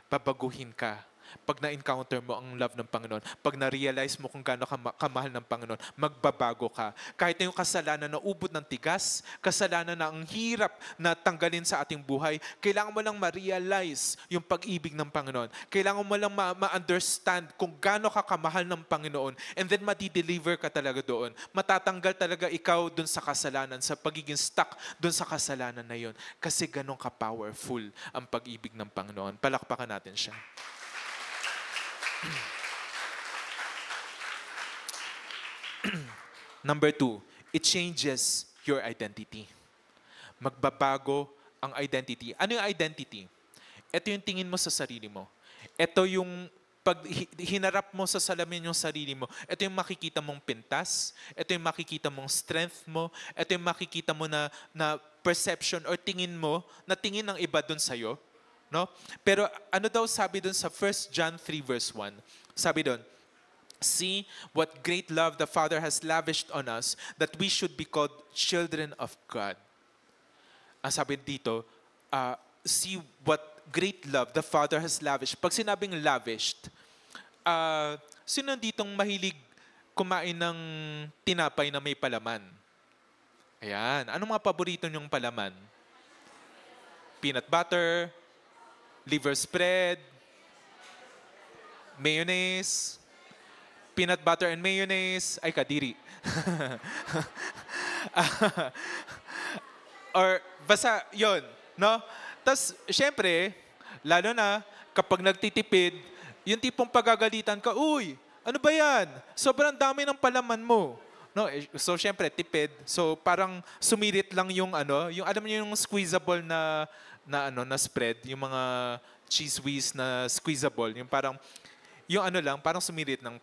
Speaker 1: Babaguhin ka. Pag na-encounter mo ang love ng Panginoon, pag na-realize mo kung gaano kamahal ng Panginoon, magbabago ka. Kahit na yung kasalanan na ubod ng tigas, kasalanan na ang hirap na tanggalin sa ating buhay, kailangan mo lang ma-realize yung pag-ibig ng Panginoon. Kailangan mo lang ma-understand kung gaano ka kamahal ng Panginoon, and then madi-deliver ka talaga doon. Matatanggal talaga ikaw doon sa kasalanan, sa pagiging stuck doon sa kasalanan na yun. Kasi ganon ka-powerful ang pag-ibig ng Panginoon. Palakpakan natin siya. Number 2, it changes your identity. Magbabago ang identity. Ano yung identity? Ito yung tingin mo sa sarili mo. Ito yung pag hinarap mo sa salamin yung sarili mo, ito yung makikita mong pintas, ito yung makikita mong strength mo, ito yung makikita mo na perception or tingin mo, na tingin ng iba dun sa'yo. No? Pero ano daw sabi doon sa 1 John 3 verse 1? Sabi doon, see what great love the Father has lavished on us, that we should be called children of God. Ang sabi dito, see what great love the Father has lavished. Pag sinabing lavished, sino ditong mahilig kumain ng tinapay na may palaman? Ayan. Anong mga paborito niyong palaman? Peanut butter, liver spread, mayonnaise, peanut butter and mayonnaise, ay kadiri. Or basta yon, no? Tapos, syempre, lalo na kapag nagtitipid, yung tipong pagagalitan ka, uy, ano ba yan? Sobrang dami ng palaman mo. No, so syempre tipid. So parang sumirit lang yung yung alam niyo yung squeezable na spread, yung mga cheese whiz na squeezable, yung parang yung lang, parang sumirit ng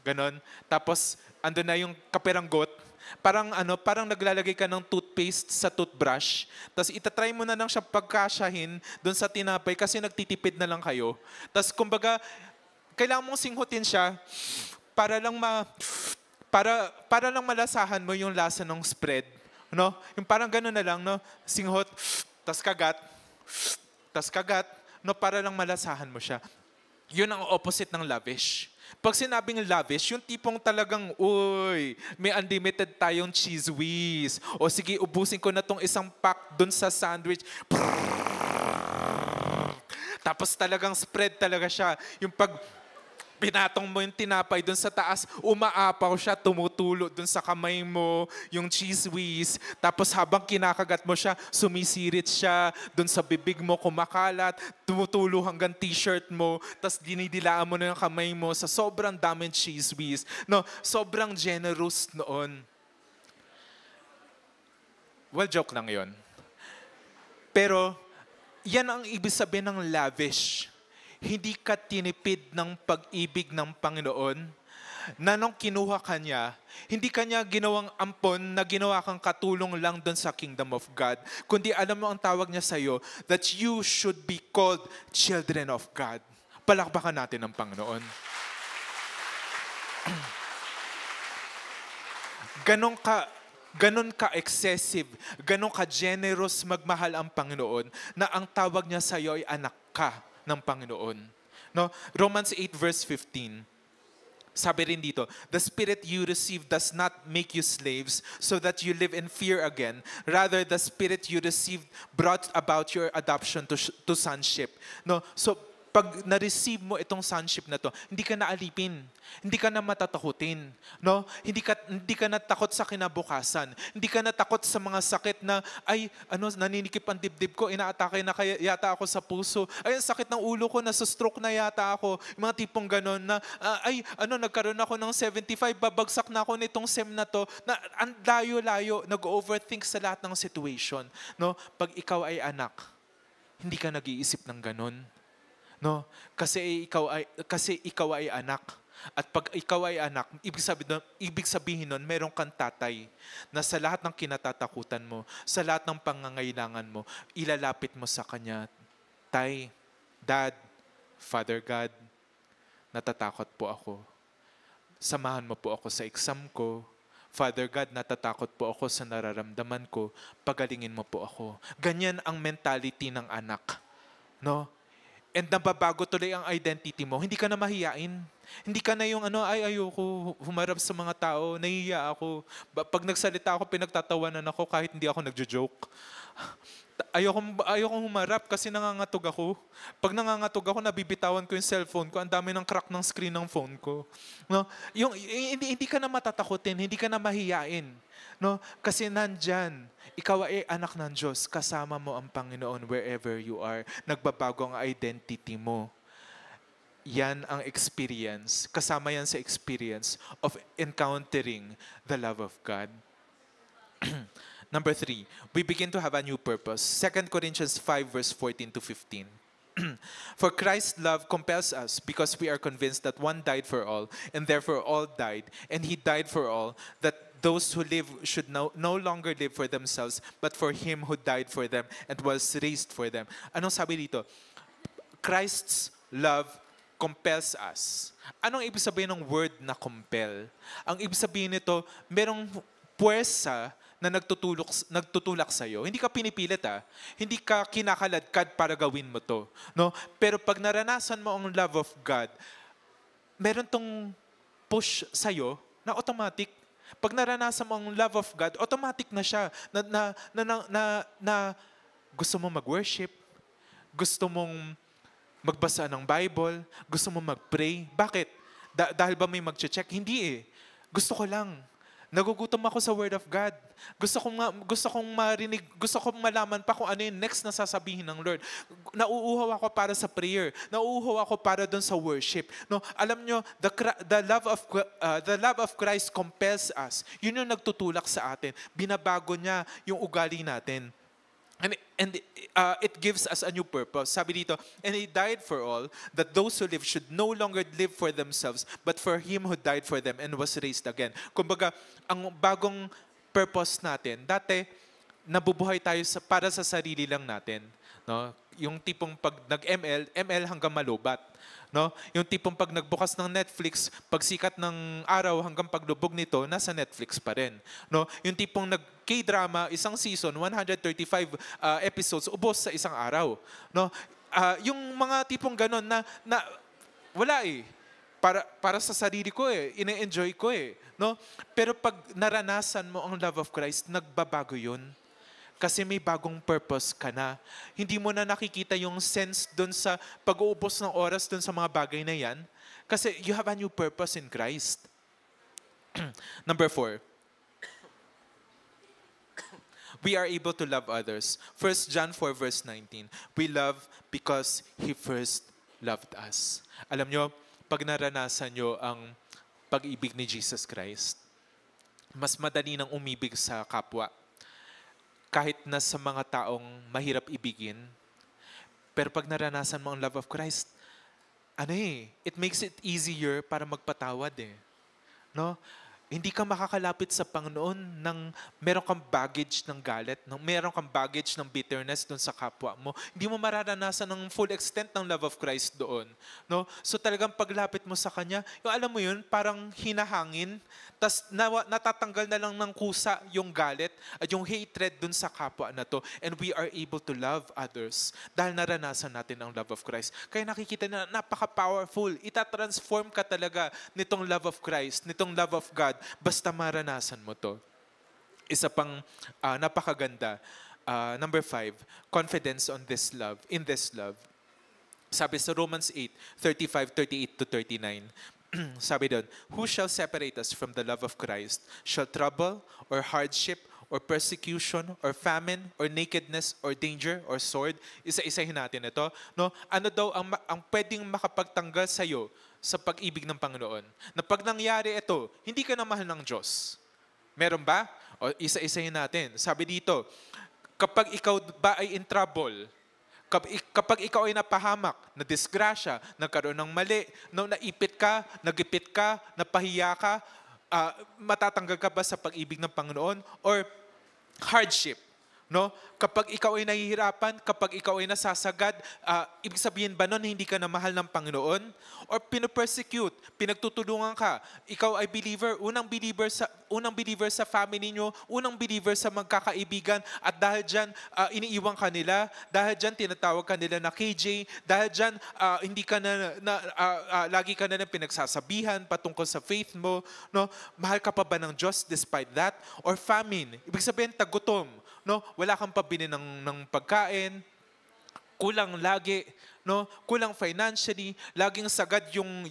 Speaker 1: ganon. Tapos ando na yung kaperanggot, parang parang naglalagay ka ng toothpaste sa toothbrush, tapos itatry mo na lang siya pagkasyahin doon sa tinapay kasi nagtitipid na lang kayo. Tapos kumbaga, kailangan mong singhutin siya para lang para lang malasahan mo yung lasa ng spread. No? Yung parang gano'n na lang, no? Singhot, tas kagat, no? Para lang malasahan mo siya. Yun ang opposite ng lavish. Pag sinabing lavish, yung tipong talagang, uy, may unlimited tayong cheese whiz. O sige, ubusin ko na tong isang pack dun sa sandwich. Tapos talagang spread talaga siya. Yung pag pinatong mo yung tinapay dun sa taas, umaapaw siya, tumutulo dun sa kamay mo, yung cheese whiz. Tapos habang kinakagat mo siya, sumisirit siya dun sa bibig mo, kumakalat, tumutulo hanggang t-shirt mo, tapos dinidilaan mo na yung kamay mo sa sobrang daming cheese whiz. No, sobrang generous noon. Well, joke lang yon. Pero, yan ang ibig sabihin ng lavish. Hindi ka tinipid ng pag-ibig ng Panginoon na nung kinuha ka niya, hindi ka niya ginawang ampon na ginawa kang katulong lang doon sa kingdom of God. Kundi alam mo ang tawag niya sa iyo, that you should be called children of God. Palakpakan natin ang Panginoon. Ganon ka-excessive, ganon ka-generous magmahal ang Panginoon na ang tawag niya sa iyo ay anak ka ng Panginoon. No? Romans 8 verse 15. Sabi rin dito, the Spirit you receive does not make you slaves so that you live in fear again. Rather, the Spirit you received brought about your adoption to sonship. No? So, pag na-receive mo itong sonship na to, hindi ka na alipin. Hindi ka na matatakutin. No? Hindi ka na takot sa kinabukasan. Hindi ka na takot sa mga sakit na, naninikip ang dibdib ko, inaatake na yata ako sa puso. Ay, ang sakit ng ulo ko, nasa stroke na yata ako. Yung mga tipong ganon na, nagkaroon ako ng 75, babagsak na ako nitong SEM na to. Na, ang layo-layo, nag-overthink sa lahat ng situation. No? Pag ikaw ay anak, hindi ka nag-iisip ng ganon. No, kasi ikaw ay anak. At pag ikaw ay anak, ibig sabihin nun, meron kang tatay na sa lahat ng kinatatakutan mo, sa lahat ng pangangailangan mo, ilalapit mo sa kanya, Tay, Dad, Father God, natatakot po ako. Samahan mo po ako sa exam ko. Father God, natatakot po ako sa nararamdaman ko. Pagalingin mo po ako. Ganyan ang mentality ng anak. No? And nababago tuloy ang identity mo. Hindi ka na mahiyain. Hindi ka na yung ayoko humarap sa mga tao, nahihiya ako. Pag nagsalita ako, pinagtatawanan ako kahit hindi ako nagjo-joke. Ayoko humarap kasi nangangatog ako. Pag nangangatog ako, nabibitawan ko yung cellphone ko. Ang dami ng crack ng screen ng phone ko. No? Hindi ka na matatakotin, hindi ka na mahiyain. No? Kasi nandyan, ikaw ay anak ng Diyos, kasama mo ang Panginoon wherever you are. Nagbabago ang identity mo. Yan ang experience. Kasama yan sa experience of encountering the love of God. Number 3, we begin to have a new purpose. 2 Corinthians 5 verse 14 to 15. For Christ's love compels us because we are convinced that one died for all, and therefore all died, and He died for all, that those who live should no longer live for themselves, but for Him who died for them and was raised for them. Anong sabi dito? Christ's love compels us. Anong ibig sabihin ng word na compel? Ang ibig sabihin nito, merong puwersa na nagtutulak sa iyo. Hindi ka pinipilit Hindi ka kinakaladkad para gawin mo to. No? Pero pag naranasan mo ang love of God, meron tong push sa iyo na automatic. Pag naranasan mo ang love of God, automatic na siya na gusto mo mag-worship, gusto mong magbasa ng Bible, gusto mo mag-pray. Bakit? Dahil ba may mag-check? Hindi Gusto ko lang. Nagugutom ako sa Word of God. Gusto kong marinig, gusto kong malaman pa kung ano yung next na sasabihin ng Lord. Nauuhaw ako para sa prayer. Nauuhaw ako para doon sa worship. No, alam nyo, the love of Christ compels us. Yun yung nagtutulak sa atin. Binabago niya yung ugali natin. And it gives us a new purpose. Sabi dito, and He died for all, that those who live should no longer live for themselves, but for Him who died for them and was raised again. Kumbaga, ang bagong purpose natin, dati, nabubuhay tayo para sa sarili lang natin. No? Yung tipong pag nag-ML, ML hanggang malubat. No? Yung tipong pag nagbukas ng Netflix, pag sikat ng araw hanggang paglubog nito, nasa Netflix pa rin. No? Yung tipong nag-K-drama, isang season, 135 episodes, ubos sa isang araw. No? Yung mga tipong ganon na wala eh. Para sa sarili ko ine-enjoy ko no? Pero pag naranasan mo ang love of Christ, nagbabago 'yun. Kasi may bagong purpose ka na. Hindi mo na nakikita yung sense doon sa pag-uubos ng oras doon sa mga bagay na 'yan. Kasi you have a new purpose in Christ. Number 4. We are able to love others. 1 John 4 verse 19. We love because He first loved us. Alam nyo, pag naranasan nyo ang pag-ibig ni Jesus Christ, mas madali nang umibig sa kapwa. Kahit na sa mga taong mahirap ibigin, pero pag naranasan mo ang love of Christ, it makes it easier para magpatawad No? Hindi ka makakalapit sa Panginoon nang meron kang baggage ng galit, meron kang baggage ng bitterness doon sa kapwa mo. Hindi mo mararanasan ng full extent ng love of Christ doon. No? So talagang paglapit mo sa Kanya, yung alam mo yun, parang hinahangin, tas natatanggal na lang ng kusa yung galit at yung hatred doon sa kapwa na to. And we are able to love others dahil naranasan natin ang love of Christ. Kaya nakikita na napaka-powerful. Itatransform ka talaga nitong love of Christ, nitong love of God, basta maranasan mo to. Isa pang napakaganda. Number 5, confidence in this love. Sabi sa Romans 8:35, 38 to 39. Sabi doon, who shall separate us from the love of Christ? Shall trouble or hardship or persecution or famine or nakedness or danger or sword? Isa-isahin natin ito. No? Ano daw ang pwedeng makapagtanggal sa iyo sa pag-ibig ng Panginoon? Na pag nangyari ito, hindi ka na mahal ng Diyos. Meron ba? O isa-isahin natin. Sabi dito, kapag ikaw ba ay in trouble, kapag ikaw ay napahamak, na disgrasya, nagkaroon ng mali, naipit ka, nagipit ka, napahiya ka, matatanggal ka ba sa pag-ibig ng Panginoon? Or hardship? No? Kapag ikaw ay nahihirapan, kapag ikaw ay nasasagad, ibig sabihin ba nun hindi ka na mahal ng Panginoon? Or pinopersecute, pinagtutulungan ka, ikaw ay believer, unang believer sa family nyo, unang believer sa magkakaibigan, at dahil dyan, iniiwan ka nila, dahil dyan, tinatawag ka nila na KJ, dahil dyan, hindi ka lagi ka na pinagsasabihan patungkol sa faith mo, no? Mahal ka pa ba ng Diyos despite that? Or famine, ibig sabihin tagutom, no? Wala kang pabili ng pagkain, kulang lagi, no? Kulang financially, laging sagad yung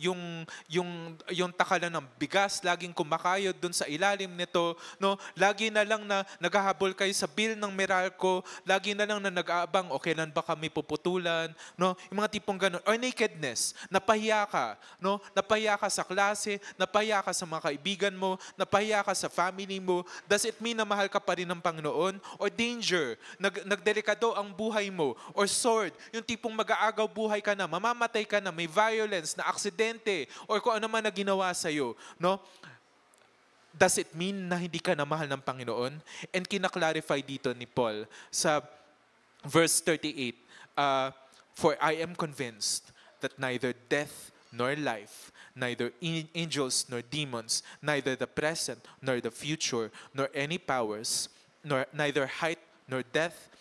Speaker 1: takalan ng bigas, laging kumakayod dun sa ilalim nito, no? Lagi na lang na naghahabol kayo sa bill ng Meralco, lagi na lang na nag-aabang, okay lang ba kami puputulan, no? Yung mga tipong ganun. Or nakedness, napahiya ka, no? Napahiya ka sa klase, napahiya ka sa mga kaibigan mo, napahiya ka sa family mo. Does it mean na mahal ka pa rin ng Panginoon? Or danger, nagdelikado ang buhay mo? Or sword, yung tipong mag-aagaw buhay ka na, mamamatay ka na, may violence, na aksidente, or kung ano man na ginawa sa'yo, no? Does it mean na hindi ka na mahal ng Panginoon? And kinaklarify dito ni Paul sa verse 38, for I am convinced that neither death nor life, neither angels nor demons, neither the present nor the future, nor any powers, neither height nor depth,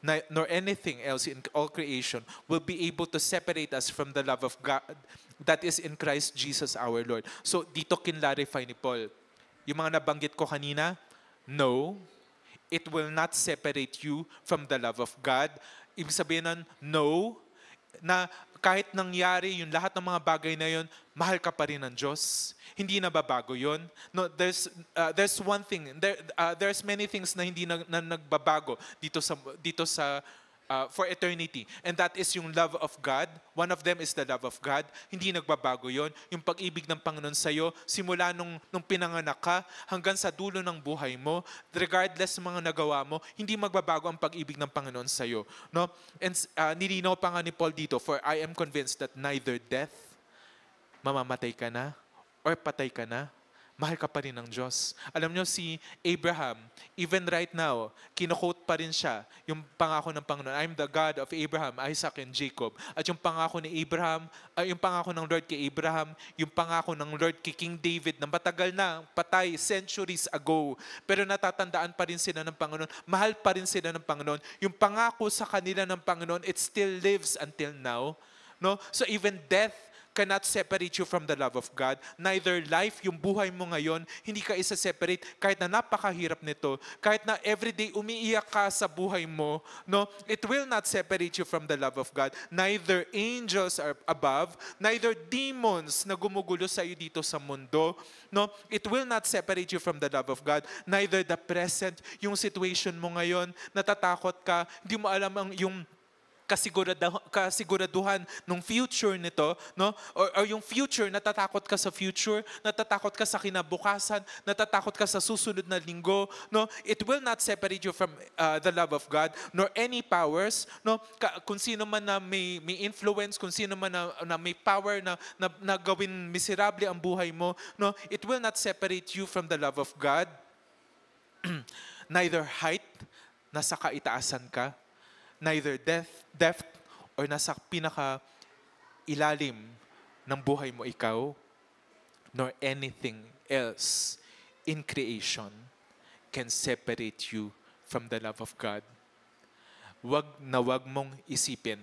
Speaker 1: nor anything else in all creation will be able to separate us from the love of God that is in Christ Jesus our Lord. So dito kinlarify ni Paul, yung mga nabanggit ko kanina, no, it will not separate you from the love of God. Ibig sabihin nun, no, na kahit nangyari yung lahat ng mga bagay na yun, mahal ka pa rin ng Diyos. Hindi na babago yun. No, there's one thing, there's many things na hindi na nagbabago dito sa for eternity. And that is yung love of God. One of them is the love of God. Hindi nagbabago yon. Yung pag-ibig ng Panginoon sa'yo, simula nung pinanganak ka, hanggang sa dulo ng buhay mo, regardless ng mga nagawa mo, hindi magbabago ang pag-ibig ng Panginoon sa'yo. No? And nilinaw pa nga ni Paul dito, for I am convinced that neither death, mamamatay ka na, or patay ka na, mahal ka pa rin ng Diyos. Alam nyo, si Abraham, even right now, kino-quote pa rin siya yung pangako ng Panginoon. I'm the God of Abraham, Isaac, and Jacob. At yung pangako ni Abraham, yung pangako ng Lord kay Abraham, yung pangako ng Lord kay King David na matagal na, patay, centuries ago. Pero natatandaan pa rin sila ng Panginoon. Mahal pa rin sila ng Panginoon. Yung pangako sa kanila ng Panginoon, it still lives until now. No? So even death cannot separate you from the love of God. Neither life, yung buhay mo ngayon, hindi ka isa-separate kahit na napakahirap nito, kahit na everyday umiiyak ka sa buhay mo, no? It will not separate you from the love of God. Neither angels are above, neither demons na gumugulo sa iyo dito sa mundo, no? It will not separate you from the love of God. Neither the present, yung situation mo ngayon, natatakot ka, hindi mo alam yung kasiguraduhan ng future nito, no? Or yung future, natatakot ka sa future, natatakot ka sa kinabukasan, natatakot ka sa susunod na linggo, no? It will not separate you from the love of God, nor any powers, no? Kung sino man na may influence, kung sino man na may power na gawin miserable ang buhay mo, no? It will not separate you from the love of God. Neither height, nasa kaitaasan ka, neither depth, or nasa pinaka-ilalim ng buhay mo ikaw, nor anything else in creation can separate you from the love of God. Wag mong isipin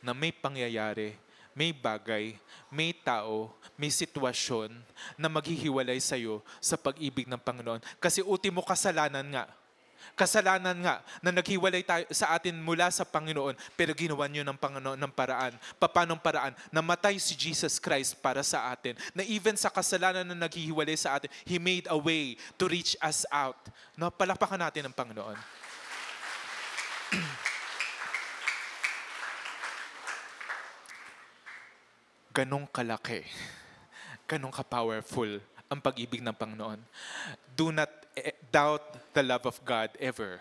Speaker 1: na may pangyayari, may bagay, may tao, may sitwasyon na maghihiwalay sa'yo sa pag-ibig ng Panginoon. Kasi ultimo kasalanan nga na naghiwalay tayo sa atin mula sa Panginoon, pero ginawa niyo ng Panginoon ng paraan. Papanong paraan? Namatay si Jesus Christ para sa atin. Na even sa kasalanan na naghihiwalay sa atin, He made a way to reach us out. No, palakpakan natin ang Panginoon. Ganong kalaki, ganong ka-powerful ang pag-ibig ng Panginoon. Do not doubt the love of God ever.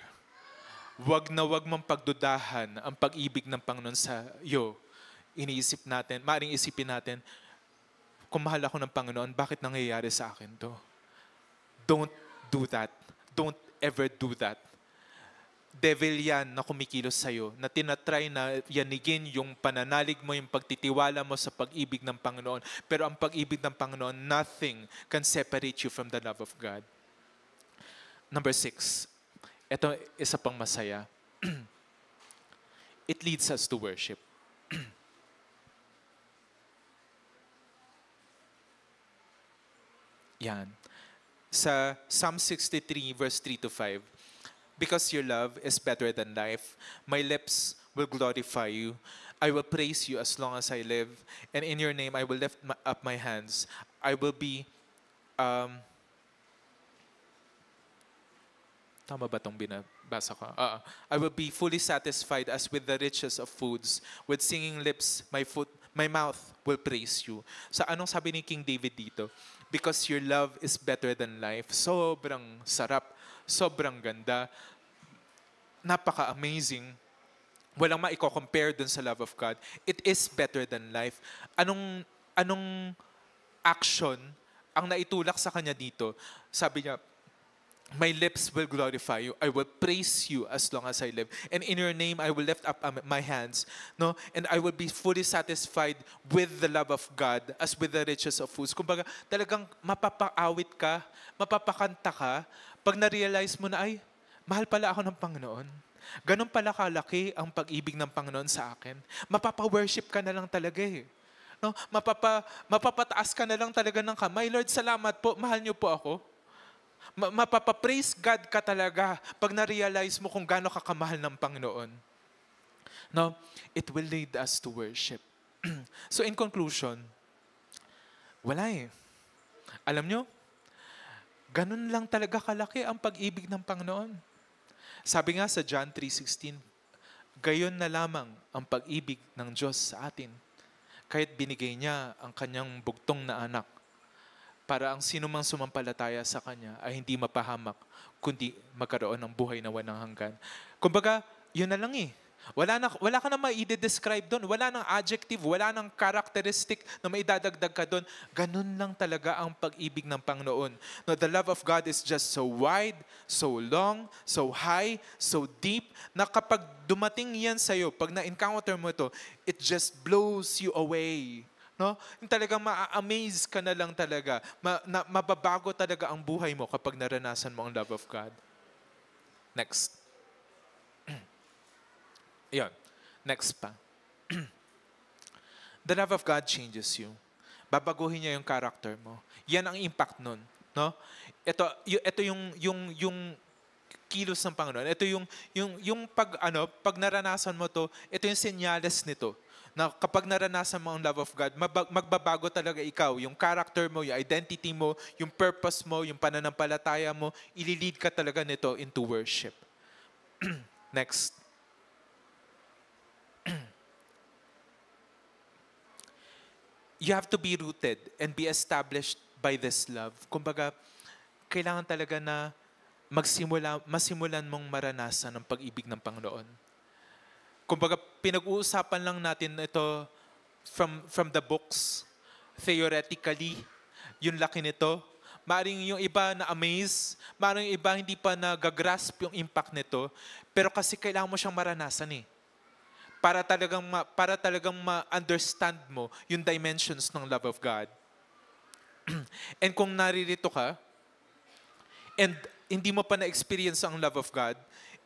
Speaker 1: Wag mong pagdudahan ang pag-ibig ng Panginoon sa iyo. Maaaring isipin natin, kung mahal ako ng Panginoon, bakit nangyayari sa akin to? Don't do that. Don't ever do that. Devil yan na kumikilos sa'yo, na tinatry na yanigin yung pananalig mo, yung pagtitiwala mo sa pag-ibig ng Panginoon. Pero ang pag-ibig ng Panginoon, nothing can separate you from the love of God. Number 6, ito isa pang masaya. It leads us to worship. Yan. Sa Psalm 63 verse 3 to 5, because your love is better than life, my lips will glorify you. I will praise you as long as I live, and in your name I will lift up my hands. I will be tama ba itong binabasa ko? I will be fully satisfied as with the riches of foods. With singing lips, my mouth will praise you. Sa anong sabi ni King David dito? Because your love is better than life. Sobrang sarap, sobrang ganda, napaka-amazing. Walang maiko-compare dun sa love of God. It is better than life. Anong action ang naitulak sa kanya dito? Sabi niya, my lips will glorify you. I will praise you as long as I live. And in your name, I will lift up my hands. No? And I will be fully satisfied with the love of God as with the riches of foods. Kumbaga, talagang mapapaawit ka, mapapakanta ka, pag na-realize mo na, ay, mahal pala ako ng Panginoon. Ganon pala kalaki ang pag-ibig ng Panginoon sa akin. Mapapa-worship ka na lang talaga eh. No? Mapapataas ka na lang talaga ng kamay. Lord, salamat po. Mahal niyo po ako. Mapapapraise God ka talaga pag na-realize mo kung gaano ka kamahal ng Panginoon. No? It will lead us to worship. So in conclusion, wala eh. Alam nyo, ganun lang talaga kalaki ang pag-ibig ng Panginoon. Sabi nga sa John 3:16, gayon na lamang ang pag-ibig ng Diyos sa atin, kahit binigay niya ang kanyang bugtong na anak, para ang sinumang sumampalataya sa Kanya ay hindi mapahamak, kundi magkaroon ng buhay na walang hanggan. Kumbaga, yun na lang eh. Wala ka na mai-describe doon. Wala nang adjective, wala nang characteristic na maidadagdag ka doon. Ganun lang talaga ang pag-ibig ng Panginoon. No, the love of God is just so wide, so long, so high, so deep, na kapag dumating yan sa'yo, pag na-encounter mo ito, it just blows you away. No? Yung talagang ma-amaze ka na lang talaga. Mababago talaga ang buhay mo kapag naranasan mo ang love of God. Next. Yan. Next pa. The love of God changes you. Babaguhin niya yung character mo. Yan ang impact nun. No? Ito yung kilos ng Panginoon. Ito yung pag naranasan mo to, ito yung senyales nito. Na kapag naranasan mo ang love of God, magbabago talaga ikaw. Yung character mo, yung identity mo, yung purpose mo, yung pananampalataya mo, ililid ka talaga nito into worship. Next. You have to be rooted and be established by this love. Kumbaga, kailangan talaga na masimulan mong maranasan ang pag-ibig ng Panginoon. Kumbaga, pinag-uusapan lang natin ito from the books, theoretically, yung laki nito. Maring yung iba na-amaze, maring yung iba hindi pa nagagrasp yung impact nito, pero kasi kailangan mo siyang maranasan para talagang ma-understand mo yung dimensions ng love of God. And kung naririto ka, and hindi mo pa na-experience ang love of God,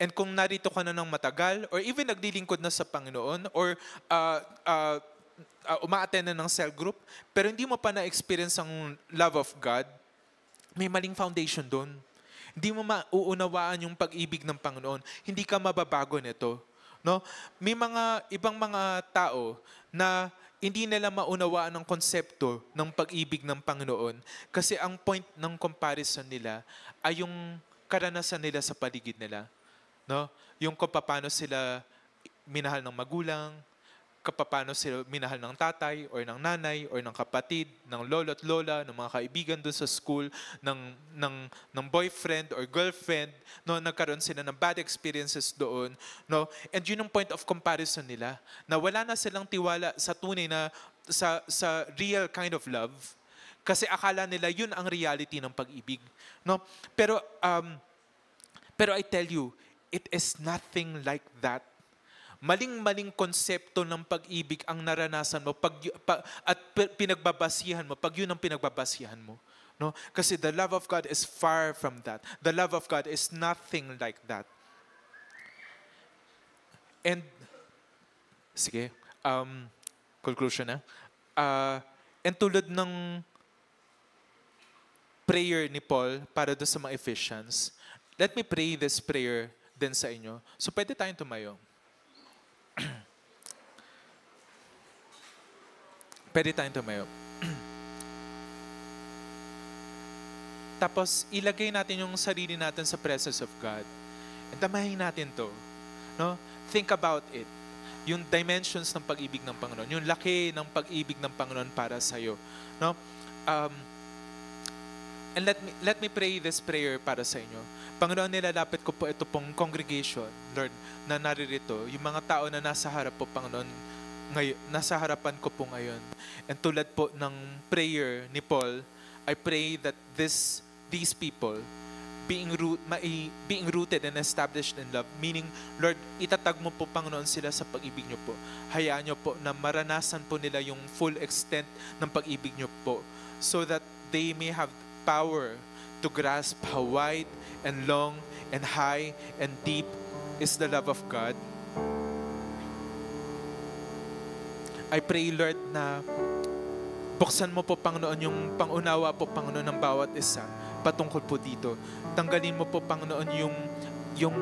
Speaker 1: and kung narito ka na ng matagal, or even naglilingkod na sa Panginoon, or uma-attend na ng cell group, pero hindi mo pa na-experience ang love of God, may maling foundation doon. Hindi mo mauunawaan yung pag-ibig ng Panginoon. Hindi ka mababago nito. No? May mga ibang mga tao na hindi nila maunawaan ang konsepto ng pag-ibig ng Panginoon kasi ang point ng comparison nila ay yung karanasan nila sa paligid nila. No? Yung kung paano sila minahal ng magulang, paano sila minahal ng tatay or ng nanay or ng kapatid, ng lolo at lola, ng mga kaibigan doon sa school, ng boyfriend or girlfriend, no, nagkaroon sila ng bad experiences doon, no? And yun ang point of comparison nila, na wala na silang tiwala sa tunay na sa real kind of love kasi akala nila yun ang reality ng pag-ibig, no? Pero I tell you, it is nothing like that. Maling-maling konsepto ng pag-ibig ang naranasan mo at pinagbabasihan mo pag yun ang pinagbabasihan mo. No? Kasi the love of God is far from that. The love of God is nothing like that. And, sige, conclusion na. And tulad ng prayer ni Paul para doon sa mga Ephesians, let me pray this prayer din sa inyo. So pwede tayong tumayo. Pwede tayong tumayo. Tapos, ilagay natin yung sarili natin sa presence of God. And damahin natin to. No? Think about it. Yung dimensions ng pag-ibig ng Panginoon. Yung laki ng pag-ibig ng Panginoon para sa'yo. No? And let me pray this prayer para sa inyo. Panginoon, nilalapit ko po ito pong congregation, Lord, na naririto. Yung mga tao na nasa harap po, Panginoon, ngayon, nasa harapan ko po ngayon. And tulad po ng prayer ni Paul, I pray that these people being rooted and established in love, meaning, Lord, itatag mo po, Panginoon, sila sa pag-ibig niyo po. Hayaan niyo po na maranasan po nila yung full extent ng pag-ibig niyo po so that they may have power to grasp how wide and long and high and deep is the love of God. I pray, Lord, na buksan mo po, Panginoon, yung pangunawa po, Panginoon, ng bawat isa patungkol po dito. Tanggalin mo po, Panginoon, yung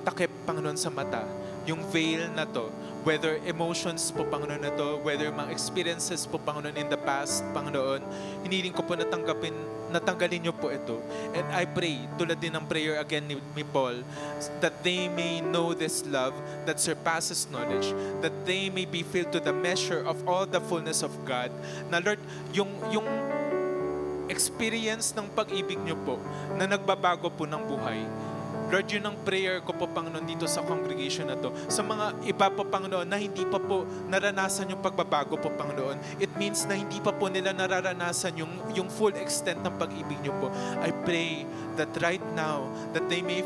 Speaker 1: takip, Panginoon, sa mata, yung veil na to, whether emotions po, Panginoon, na to, whether mga experiences po, Panginoon, in the past, Panginoon, hiniling ko po natanggalin niyo po ito. And I pray, tulad din ng prayer again ni Paul, that they may know this love that surpasses knowledge, that they may be filled to the measure of all the fullness of God. Na Lord, yung experience ng pag-ibig niyo po na nagbabago po ng buhay, Lord, yun ang prayer ko po, Panginoon, dito sa congregation na to. Sa mga iba po, Panginoon, na hindi pa po naranasan yung pagbabago po, Panginoon. It means na hindi pa po nila nararanasan yung full extent ng pag-ibig niyo po. I pray that right now, that they may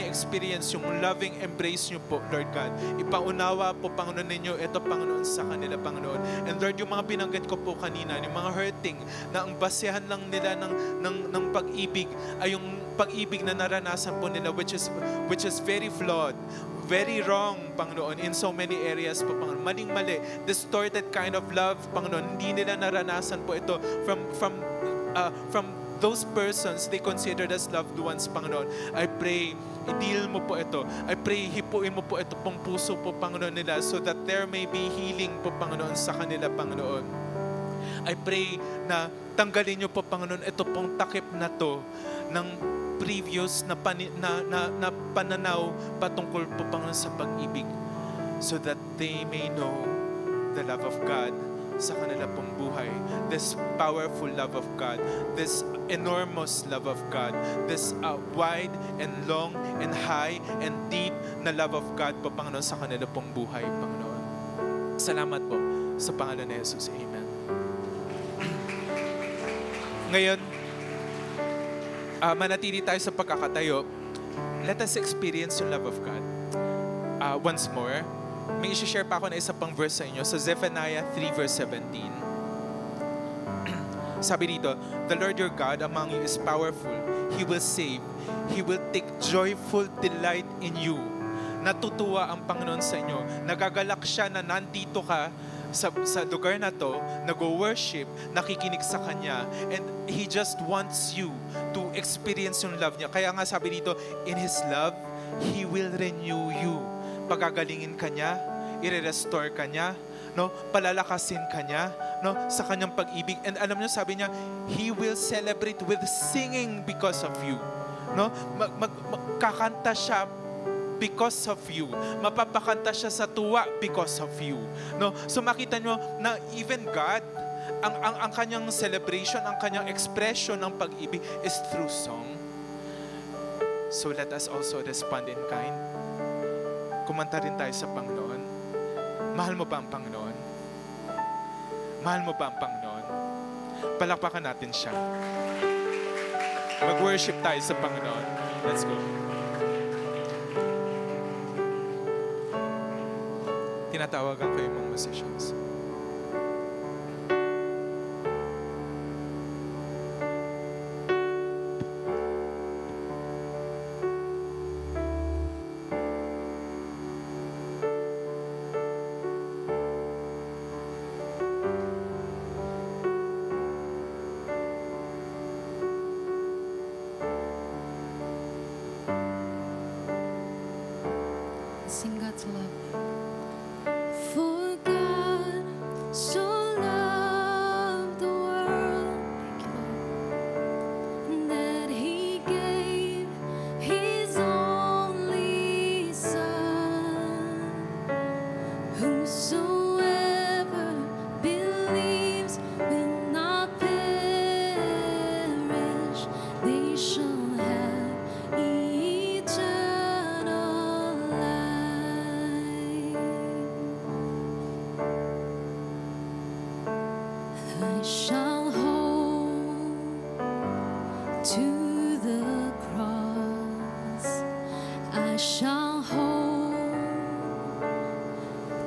Speaker 1: experience yung loving embrace niyo po, Lord God. Ipaunawa po, Panginoon ninyo, ito, Panginoon, sa kanila, Panginoon. And Lord, yung mga binanggit ko po kanina, yung mga hurting, na ang basehan lang nila ng pag-ibig ay yung pag-ibig na naranasan po nila, which is very flawed, very wrong, Panginoon, in so many areas po, Panginoon. Maling-mali, distorted kind of love, Panginoon. Hindi nila naranasan po ito from those persons they considered as loved ones, Panginoon. I pray, i-deal mo po ito. I pray, hipuin mo po ito pong puso po, Panginoon, nila, so that there may be healing po, Panginoon, sa kanila, Panginoon. I pray na tanggalin niyo po, Panginoon, ito pong takip na to ng previous na pananaw patungkol po, Panginoon, sa pag-ibig, so that they may know the love of God sa kanila pong buhay. This powerful love of God, this enormous love of God, this wide and long and high and deep na love of God po, Panginoon, sa kanila pong buhay, Panginoon. Salamat po sa pangalan ni Jesus. Amen. Ngayon, manatili tayo sa pagkakatayo. Let us experience yung love of God. Once more, may isi-share pa ako na isa pang verse sa inyo sa Zephaniah 3 verse 17. Sabi dito, the Lord your God among you is powerful. He will save. He will take joyful delight in you. Natutuwa ang Panginoon sa inyo. Nagagalak siya na nandito ka sa lugar na to, nag-worship, nakikinig sa Kanya, and He just wants you to experience yung love niya. Kaya nga sabi dito, in His love, He will renew you. Pagagalingin ka niya, i-restore ka niya, no? Palalakasin ka niya, no? Sa Kanyang pag-ibig. And alam niyo, sabi niya, He will celebrate with singing because of you. No? Kakanta siya because of you. Mapapakanta siya sa tuwa because of you. No? So makita nyo na even God, ang kanyang celebration, ang kanyang expression ng pag-ibig is through song. So let us also respond in kind. Kumanta rin tayo sa Panginoon. Mahal mo ba ang Panginoon? Mahal mo ba ang Panginoon? Palakpakan natin siya. Mag-worship tayo sa Panginoon. Let's go. Tinatawagan ko yung mga musicians.
Speaker 2: Sing God's love. For God so loved the world, that He gave His only Son. Whosoever believes will not perish, they shall have eternal life. I shall hold to the cross. I shall hold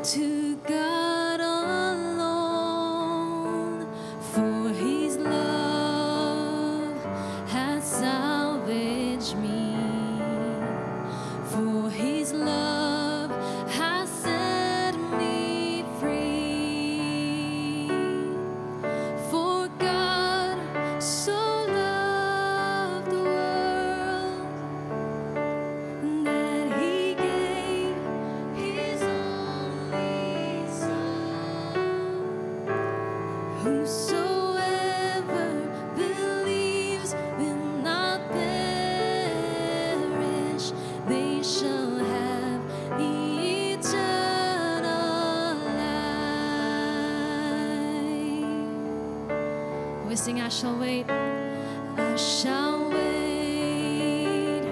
Speaker 2: to God alone, for His love has salvaged me. For His love has set me free. For God so loved the world that He gave His only Son. Whosoever believes will not perish, they shall have eternal life. We sing, I shall wait. I shall wait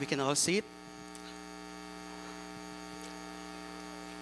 Speaker 3: We can all sit.